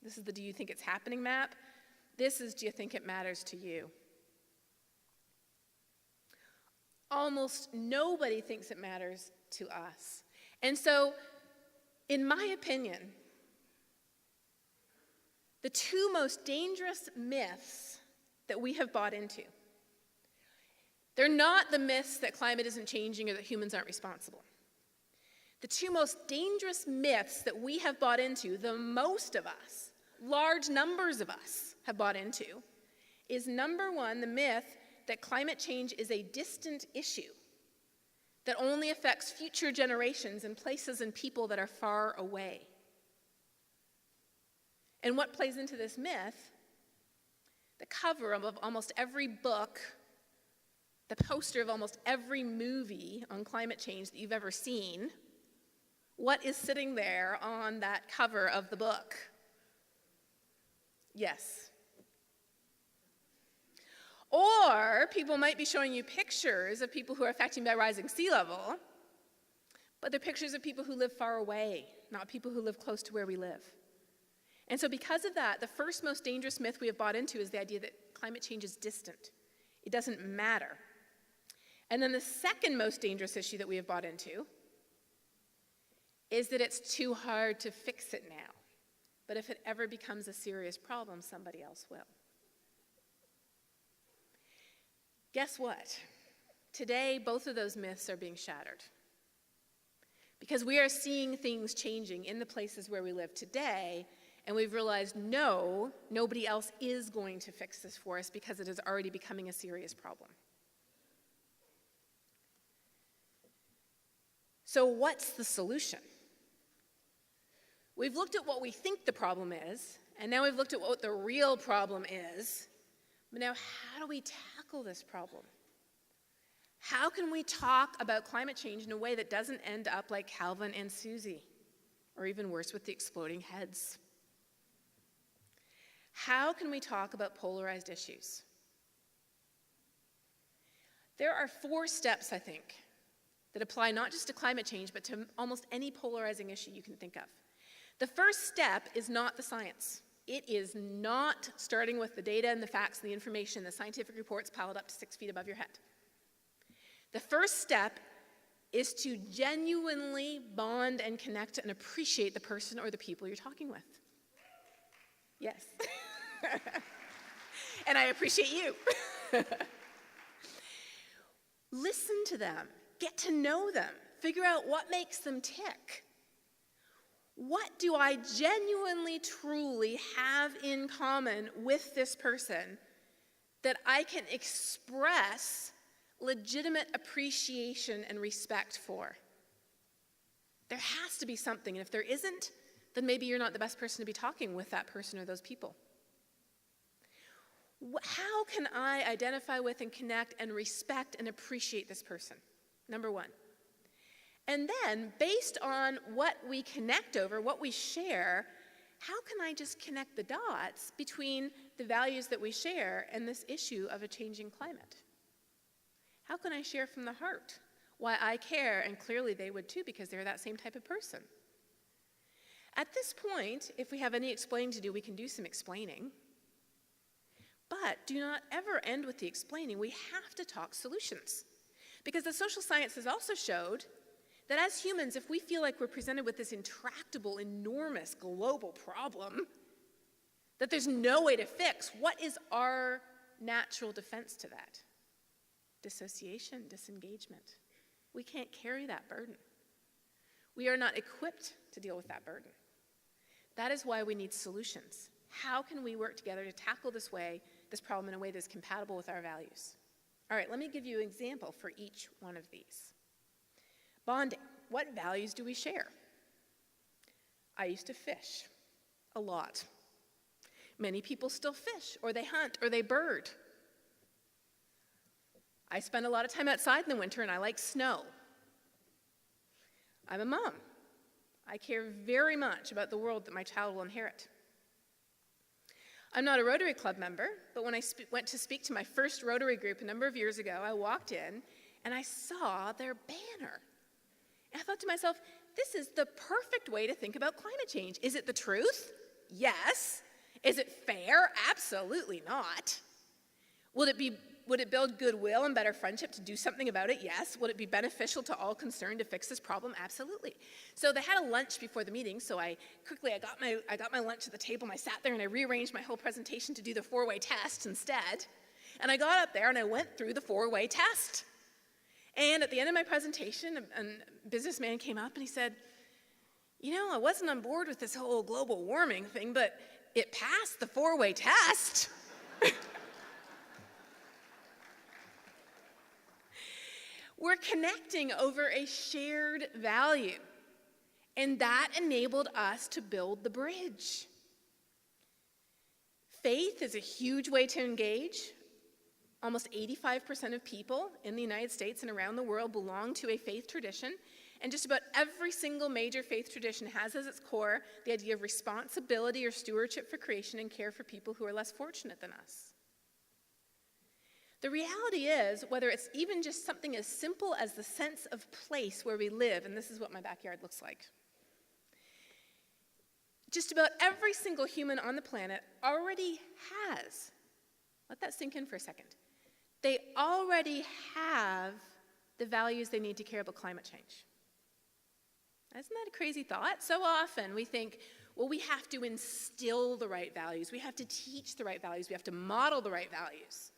This is the do you think it's happening map. This is, do you think it matters to you? Almost nobody thinks it matters to us. And so, in my opinion, the two most dangerous myths that we have bought into, they're not the myths that climate isn't changing or that humans aren't responsible. The two most dangerous myths that we have bought into, the most of us, large numbers of us have bought into, is number one, the myth that climate change is a distant issue that only affects future generations and places and people that are far away. And what plays into this myth? The cover of almost every book, the poster of almost every movie on climate change that you've ever seen, what is sitting there on that cover of the book? Yes. Or people might be showing you pictures of people who are affected by rising sea level, but they're pictures of people who live far away, not people who live close to where we live. And so because of that, the first most dangerous myth we have bought into is the idea that climate change is distant. It doesn't matter. And then the second most dangerous issue that we have bought into is that it's too hard to fix it now. But if it ever becomes a serious problem, somebody else will. Guess what? Today, both of those myths are being shattered. Because we are seeing things changing in the places where we live today, and we've realized, no, nobody else is going to fix this for us because it is already becoming a serious problem. So what's the solution? We've looked at what we think the problem is, and now we've looked at what the real problem is. But now, how do we tackle this problem? How can we talk about climate change in a way that doesn't end up like Calvin and Susie, or even worse, with the exploding heads? How can we talk about polarized issues? There are 4 steps, I think, that apply not just to climate change, but to almost any polarizing issue you can think of. The first step is not the science. It is not starting with the data and the facts and the information, the scientific reports piled up to 6 feet above your head. The first step is to genuinely bond and connect and appreciate the person or the people you're talking with. Yes. And I appreciate you. Listen to them, get to know them, figure out what makes them tick. What do I genuinely, truly have in common with this person that I can express legitimate appreciation and respect for? There has to be something, and if there isn't, then maybe you're not the best person to be talking with that person or those people. How can I identify with and connect and respect and appreciate this person? Number one. And then, based on what we connect over, what we share, how can I just connect the dots between the values that we share and this issue of a changing climate? How can I share from the heart why I care, and clearly they would too because they're that same type of person? At this point, if we have any explaining to do, we can do some explaining. But do not ever end with the explaining. We have to talk solutions. Because the social sciences also showed that as humans, if we feel like we're presented with this intractable, enormous, global problem that there's no way to fix, what is our natural defense to that? Dissociation, disengagement. We can't carry that burden. We are not equipped to deal with that burden. That is why we need solutions. How can we work together to tackle this problem in a way that's compatible with our values? All right, let me give you an example for each one of these. Bonding. What values do we share? I used to fish a lot. Many people still fish, or they hunt, or they bird. I spend a lot of time outside in the winter, and I like snow. I'm a mom. I care very much about the world that my child will inherit. I'm not a Rotary Club member, but when I went to speak to my first Rotary group a number of years ago, I walked in and I saw their banner. And I thought to myself, this is the perfect way to think about climate change. Is it the truth? Yes. Is it fair? Absolutely not. Would it build goodwill and better friendship to do something about it? Yes. Would it be beneficial to all concerned to fix this problem? Absolutely. So they had a lunch before the meeting, so I got my lunch at the table, and I sat there and I rearranged my whole presentation to do the 4-way test instead. And I got up there and I went through the 4-way test. And at the end of my presentation, a businessman came up and he said, you know, I wasn't on board with this whole global warming thing, but it passed the 4-way test. We're connecting over a shared value, and that enabled us to build the bridge. Faith is a huge way to engage. Almost 85% of people in the United States and around the world belong to a faith tradition, and just about every single major faith tradition has as its core the idea of responsibility or stewardship for creation and care for people who are less fortunate than us. The reality is, whether it's even just something as simple as the sense of place where we live, and this is what my backyard looks like, just about every single human on the planet already has, let that sink in for a second, they already have the values they need to care about climate change. Isn't that a crazy thought? So often we think, well, we have to instill the right values, we have to teach the right values, we have to model the right values.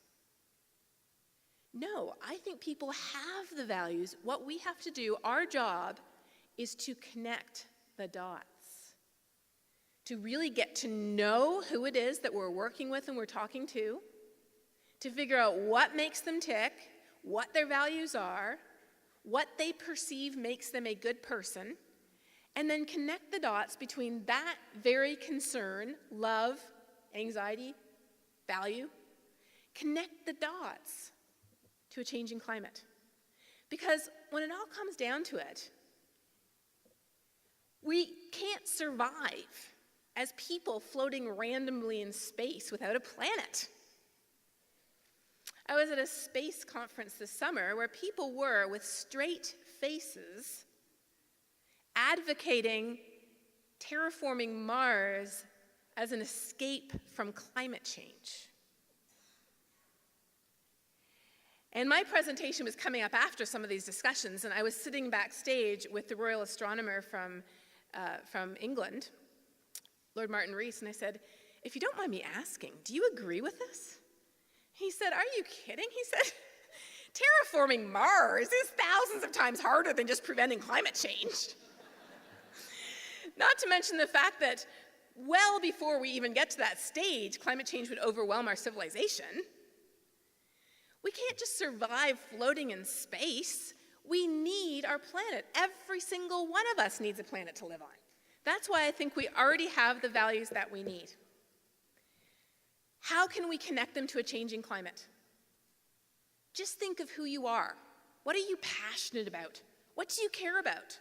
No, I think people have the values. What we have to do, our job, is to connect the dots, to really get to know who it is that we're working with and we're talking to figure out what makes them tick, what their values are, what they perceive makes them a good person, and then connect the dots between that very concern, love, anxiety, value, connect the dots to a changing climate. Because when it all comes down to it, we can't survive as people floating randomly in space without a planet. I was at a space conference this summer where people were, with straight faces, advocating terraforming Mars as an escape from climate change. And my presentation was coming up after some of these discussions, and I was sitting backstage with the royal astronomer from England, Lord Martin Rees, and I said, if you don't mind me asking, do you agree with this? He said, are you kidding? He said, terraforming Mars is thousands of times harder than just preventing climate change. Not to mention the fact that well before we even get to that stage, climate change would overwhelm our civilization. We can't just survive floating in space. We need our planet. Every single one of us needs a planet to live on. That's why I think we already have the values that we need. How can we connect them to a changing climate? Just think of who you are. What are you passionate about? What do you care about?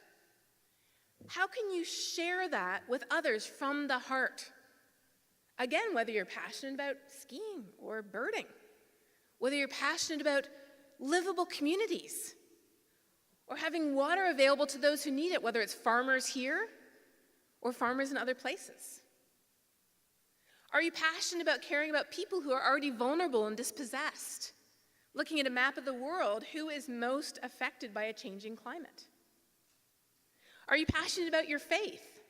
How can you share that with others from the heart? Again, whether you're passionate about skiing or birding, whether you're passionate about livable communities or having water available to those who need it, whether it's farmers here or farmers in other places. Are you passionate about caring about people who are already vulnerable and dispossessed? Looking at a map of the world, who is most affected by a changing climate? Are you passionate about your faith?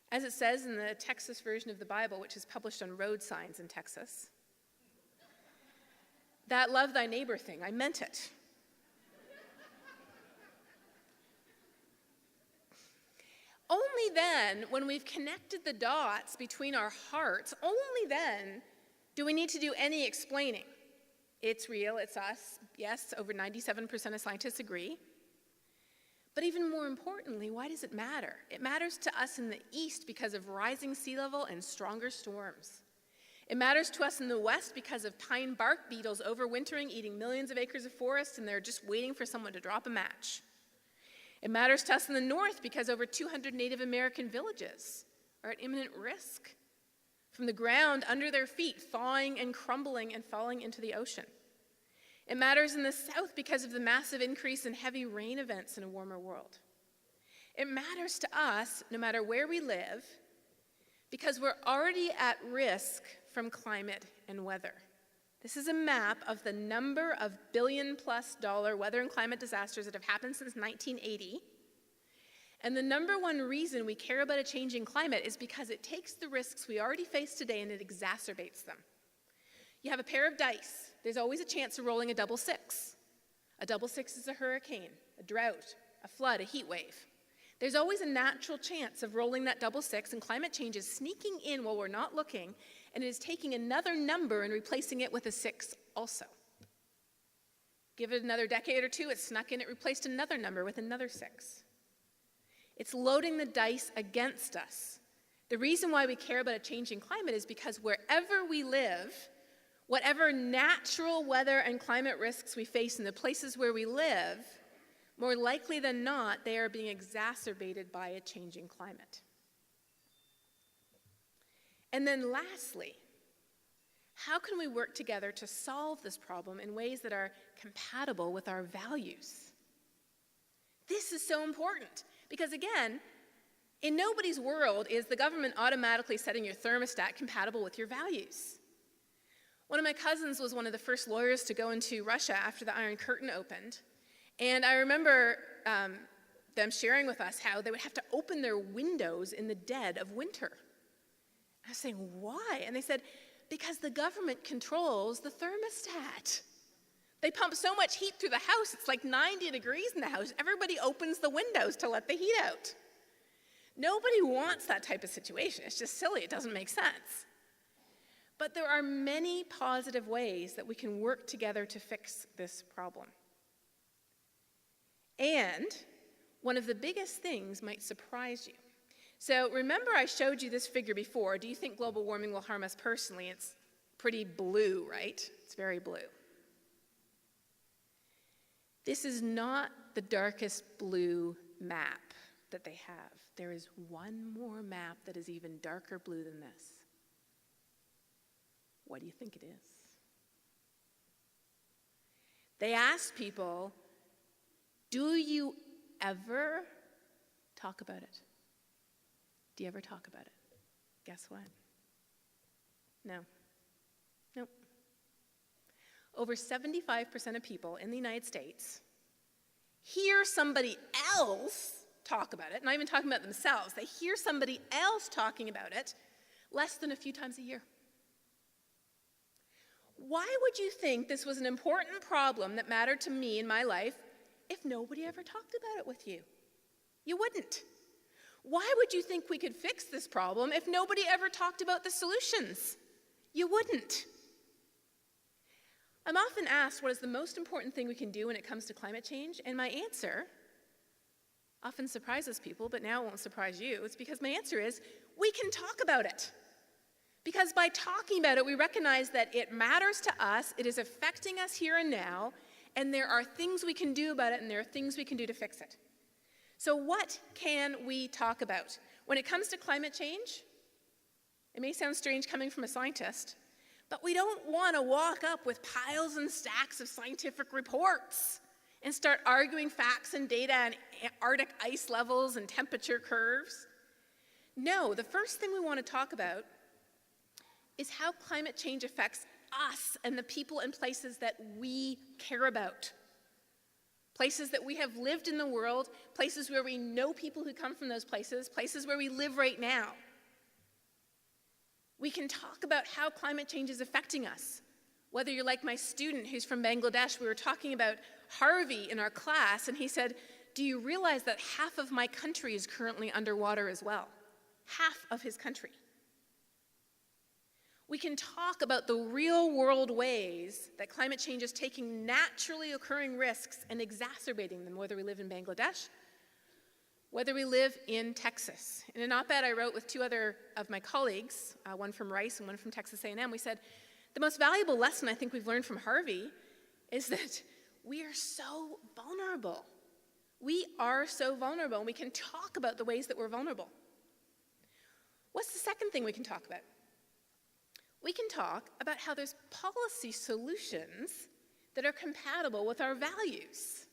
As it says in the Texas version of the Bible, which is published on road signs in Texas. That love thy neighbor thing, I meant it. Only then, when we've connected the dots between our hearts, only then do we need to do any explaining. It's real, it's us. Yes, over 97% of scientists agree. But even more importantly, why does it matter? It matters to us in the east because of rising sea level and stronger storms. It matters to us in the west because of pine bark beetles overwintering, eating millions of acres of forest, and they're just waiting for someone to drop a match. It matters to us in the north because over 200 Native American villages are at imminent risk from the ground under their feet, thawing and crumbling and falling into the ocean. It matters in the south because of the massive increase in heavy rain events in a warmer world. It matters to us, no matter where we live, because we're already at risk from climate and weather. This is a map of the number of billion-plus-dollar weather and climate disasters that have happened since 1980. And the number one reason we care about a changing climate is because it takes the risks we already face today and it exacerbates them. You have a pair of dice. There's always a chance of rolling a double six. A double six is a hurricane, a drought, a flood, a heat wave. There's always a natural chance of rolling that double six, and climate change is sneaking in while we're not looking, and it is taking another number and replacing it with a six also. Give it another decade or two, it snuck in, it replaced another number with another six. It's loading the dice against us. The reason why we care about a changing climate is because wherever we live, whatever natural weather and climate risks we face in the places where we live, more likely than not, they are being exacerbated by a changing climate. And then lastly, how can we work together to solve this problem in ways that are compatible with our values? This is so important because, again, in nobody's world is the government automatically setting your thermostat compatible with your values. One of my cousins was one of the first lawyers to go into Russia after the Iron Curtain opened. And I remember them sharing with us how they would have to open their windows in the dead of winter. I was saying, why? And they said, because the government controls the thermostat. They pump so much heat through the house, it's like 90 degrees in the house. Everybody opens the windows to let the heat out. Nobody wants that type of situation. It's just silly. It doesn't make sense. But there are many positive ways that we can work together to fix this problem. And one of the biggest things might surprise you. So remember I showed you this figure before. Do you think global warming will harm us personally? It's pretty blue, right? It's very blue. This is not the darkest blue map that they have. There is one more map that is even darker blue than this. What do you think it is? They asked people, do you ever talk about it? Do you ever talk about it? Guess what? No. Nope. Over 75% of people in the United States hear somebody else talk about it, not even talking about themselves. They hear somebody else talking about it, less than a few times a year. Why would you think this was an important problem that mattered to me in my life if nobody ever talked about it with you? You wouldn't. Why would you think we could fix this problem if nobody ever talked about the solutions? You wouldn't. I'm often asked what is the most important thing we can do when it comes to climate change, and my answer often surprises people, but now it won't surprise you. It's because my answer is, we can talk about it. Because by talking about it, we recognize that it matters to us, it is affecting us here and now, and there are things we can do about it, and there are things we can do to fix it. So what can we talk about? When it comes to climate change, it may sound strange coming from a scientist, but we don't want to walk up with piles and stacks of scientific reports and start arguing facts and data and Arctic ice levels and temperature curves. No, the first thing we want to talk about is how climate change affects us and the people and places that we care about. Places that we have lived in the world, places where we know people who come from those places, places where we live right now. We can talk about how climate change is affecting us. Whether you're like my student who's from Bangladesh, we were talking about Harvey in our class, and he said, do you realize that half of my country is currently underwater as well? Half of his country. We can talk about the real world ways that climate change is taking naturally occurring risks and exacerbating them, whether we live in Bangladesh, whether we live in Texas. In an op-ed I wrote with two other of my colleagues, one from Rice and one from Texas A&M, we said, the most valuable lesson I think we've learned from Harvey is that we are so vulnerable. We are so vulnerable, and we can talk about the ways that we're vulnerable. What's the second thing we can talk about? We can talk about how there's policy solutions that are compatible with our values.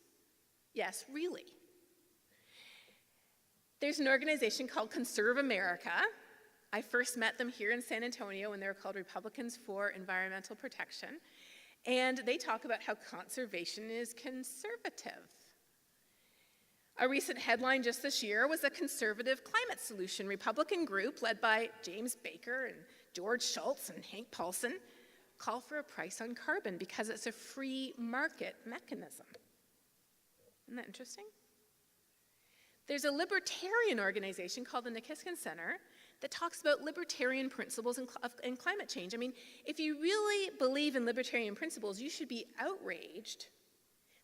Yes, really. There's an organization called Conserve America. I first met them here in San Antonio when they were called Republicans for Environmental Protection. And they talk about how conservation is conservative. A recent headline just this year was a conservative climate solution Republican group led by James Baker and George Shultz and Hank Paulson call for a price on carbon because it's a free market mechanism. Isn't that interesting? There's a libertarian organization called the Nikiska Center that talks about libertarian principles in climate change. I mean, if you really believe in libertarian principles, you should be outraged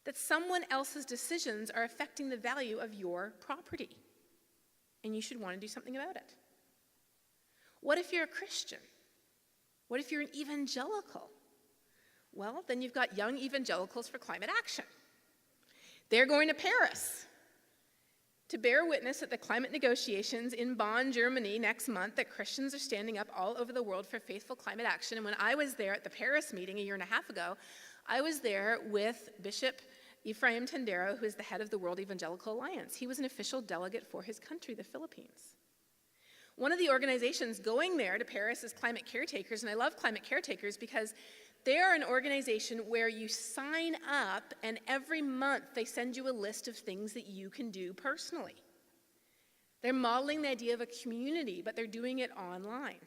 that someone else's decisions are affecting the value of your property, and you should want to do something about it. What if you're a Christian? What if you're an evangelical? Well, then you've got Young Evangelicals for Climate Action. They're going to Paris to bear witness at the climate negotiations in Bonn, Germany next month that Christians are standing up all over the world for faithful climate action. And when I was there at the Paris meeting a year and a half ago, I was there with Bishop Ephraim Tendero, who is the head of the World Evangelical Alliance. He was an official delegate for his country, the Philippines. One of the organizations going there to Paris is Climate Caretakers, and I love Climate Caretakers because they are an organization where you sign up and every month they send you a list of things that you can do personally. They're modeling the idea of a community, but they're doing it online.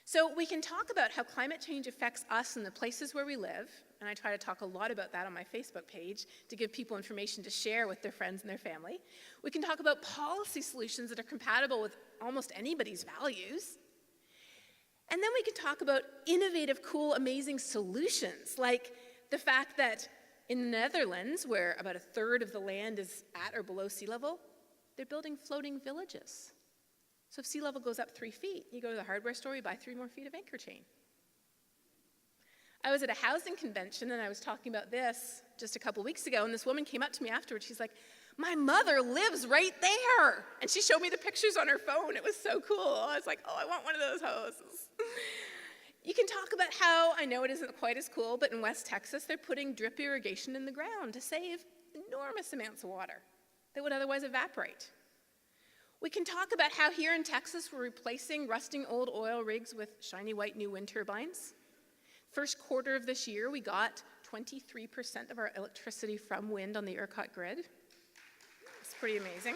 So we can talk about how climate change affects us and the places where we live, and I try to talk a lot about that on my Facebook page to give people information to share with their friends and their family. We can talk about policy solutions that are compatible with almost anybody's values. And then we can talk about innovative, cool, amazing solutions, like the fact that in the Netherlands, where about a third of the land is at or below sea level, they're building floating villages. So if sea level goes up 3 feet, you go to the hardware store, you buy 3 more feet of anchor chain. I was at a housing convention and I was talking about this just a couple weeks ago, and this woman came up to me afterwards. She's like, my mother lives right there. And she showed me the pictures on her phone. It was so cool. I was like, oh, I want one of those houses. You can talk about how, I know it isn't quite as cool, but in West Texas, they're putting drip irrigation in the ground to save enormous amounts of water that would otherwise evaporate. We can talk about how here in Texas, we're replacing rusting old oil rigs with shiny white new wind turbines. First quarter of this year, we got 23% of our electricity from wind on the ERCOT grid. It's pretty amazing.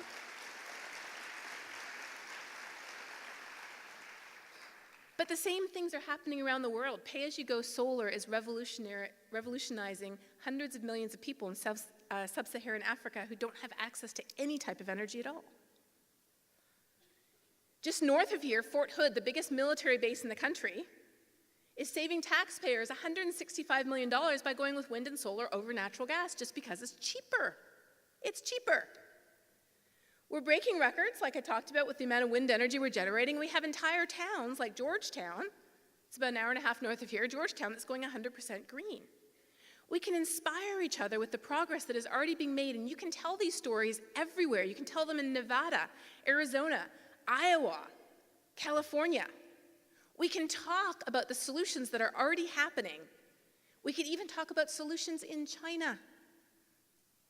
But the same things are happening around the world. Pay-as-you-go solar is revolutionizing hundreds of millions of people in sub-Saharan Africa who don't have access to any type of energy at all. Just north of here, Fort Hood, the biggest military base in the country, is saving taxpayers $165 million by going with wind and solar over natural gas just because it's cheaper. It's cheaper. We're breaking records, like I talked about, with the amount of wind energy we're generating. We have entire towns like Georgetown, it's about an hour and a half north of here, Georgetown, that's going 100% green. We can inspire each other with the progress that is already being made, and you can tell these stories everywhere. You can tell them in Nevada, Arizona, Iowa, California. We can talk about the solutions that are already happening. We could even talk about solutions in China,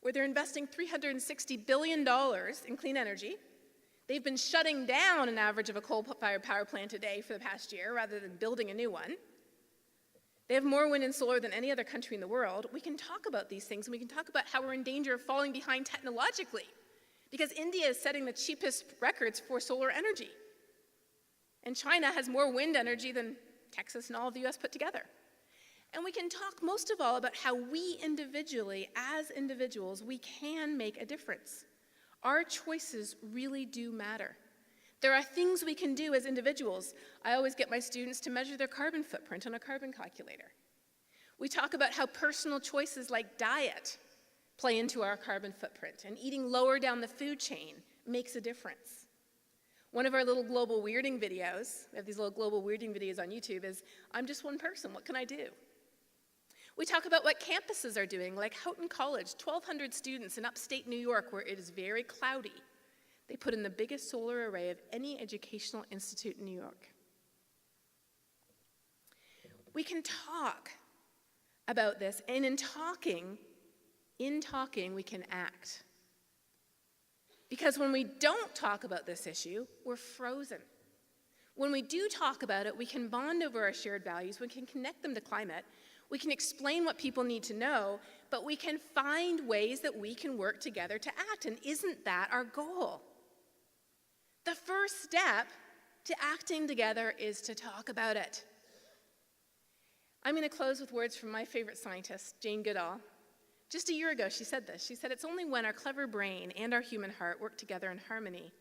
where they're investing $360 billion in clean energy. They've been shutting down an average of a coal-fired power plant a day for the past year rather than building a new one. They have more wind and solar than any other country in the world. We can talk about these things, and we can talk about how we're in danger of falling behind technologically, because India is setting the cheapest records for solar energy. And China has more wind energy than Texas and all of the US put together. And we can talk most of all about how we individually, as individuals, we can make a difference. Our choices really do matter. There are things we can do as individuals. I always get my students to measure their carbon footprint on a carbon calculator. We talk about how personal choices like diet play into our carbon footprint, and eating lower down the food chain makes a difference. One of our little global weirding videos, we have these little global weirding videos on YouTube, is I'm just one person, what can I do? We talk about what campuses are doing, like Houghton College, 1,200 students in upstate New York where it is very cloudy. They put in the biggest solar array of any educational institute in New York. We can talk about this, and in talking, we can act. Because when we don't talk about this issue, we're frozen. When we do talk about it, we can bond over our shared values, we can connect them to climate, we can explain what people need to know, but we can find ways that we can work together to act, and isn't that our goal? The first step to acting together is to talk about it. I'm going to close with words from my favorite scientist, Jane Goodall. Just a year ago, she said this. She said, "It's only when our clever brain and our human heart work together in harmony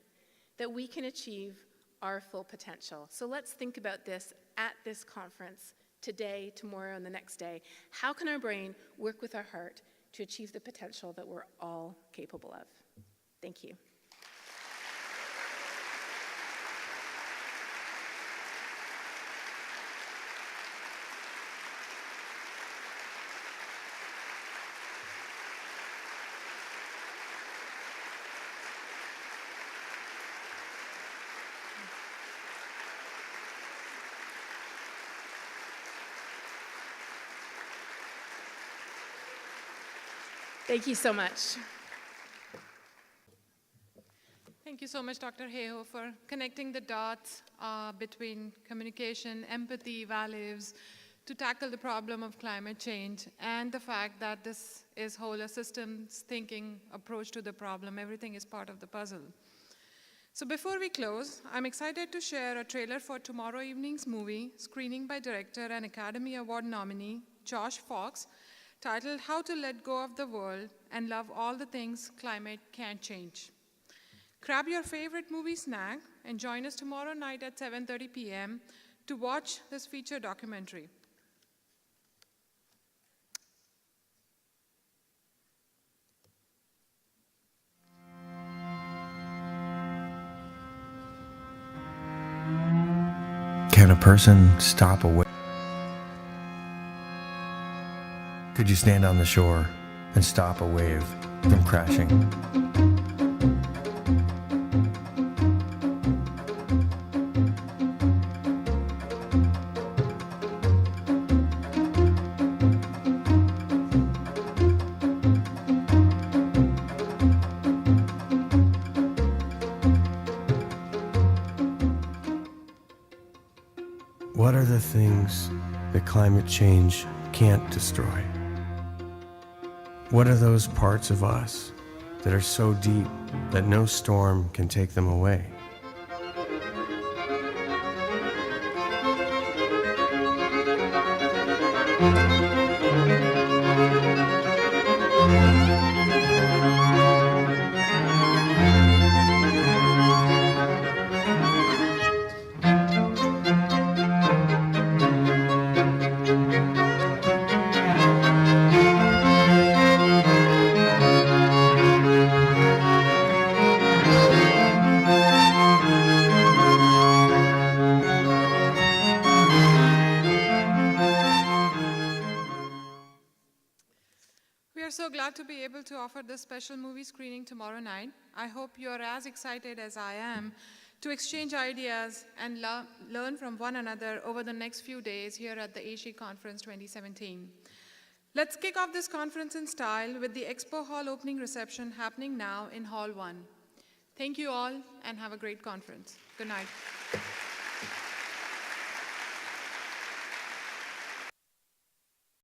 that we can achieve our full potential." So let's think about this at this conference, today, tomorrow, and the next day. How can our brain work with our heart to achieve the potential that we're all capable of? Thank you. Thank you so much. Thank you so much, Dr. Hayhoe, for connecting the dots between communication, empathy, values, to tackle the problem of climate change, and the fact that this is whole a systems thinking approach to the problem. Everything is part of the puzzle. So before we close, I'm excited to share a trailer for tomorrow evening's movie, screening by director and Academy Award nominee Josh Fox, titled How to Let Go of the World and Love All the Things Climate Can't Change. Grab your favorite movie snack and join us tomorrow night at 7:30 p.m. to watch this feature documentary. Can a person stop a wave? Could you stand on the shore and stop a wave from crashing? What are the things that climate change can't destroy? What are those parts of us that are so deep that no storm can take them away? We are so glad to be able to offer this special movie screening tomorrow night. I hope you are as excited as I am to exchange ideas and learn from one another over the next few days here at the AASHE Conference 2017. Let's kick off this conference in style with the Expo Hall opening reception happening now in Hall 1. Thank you all and have a great conference. Good night.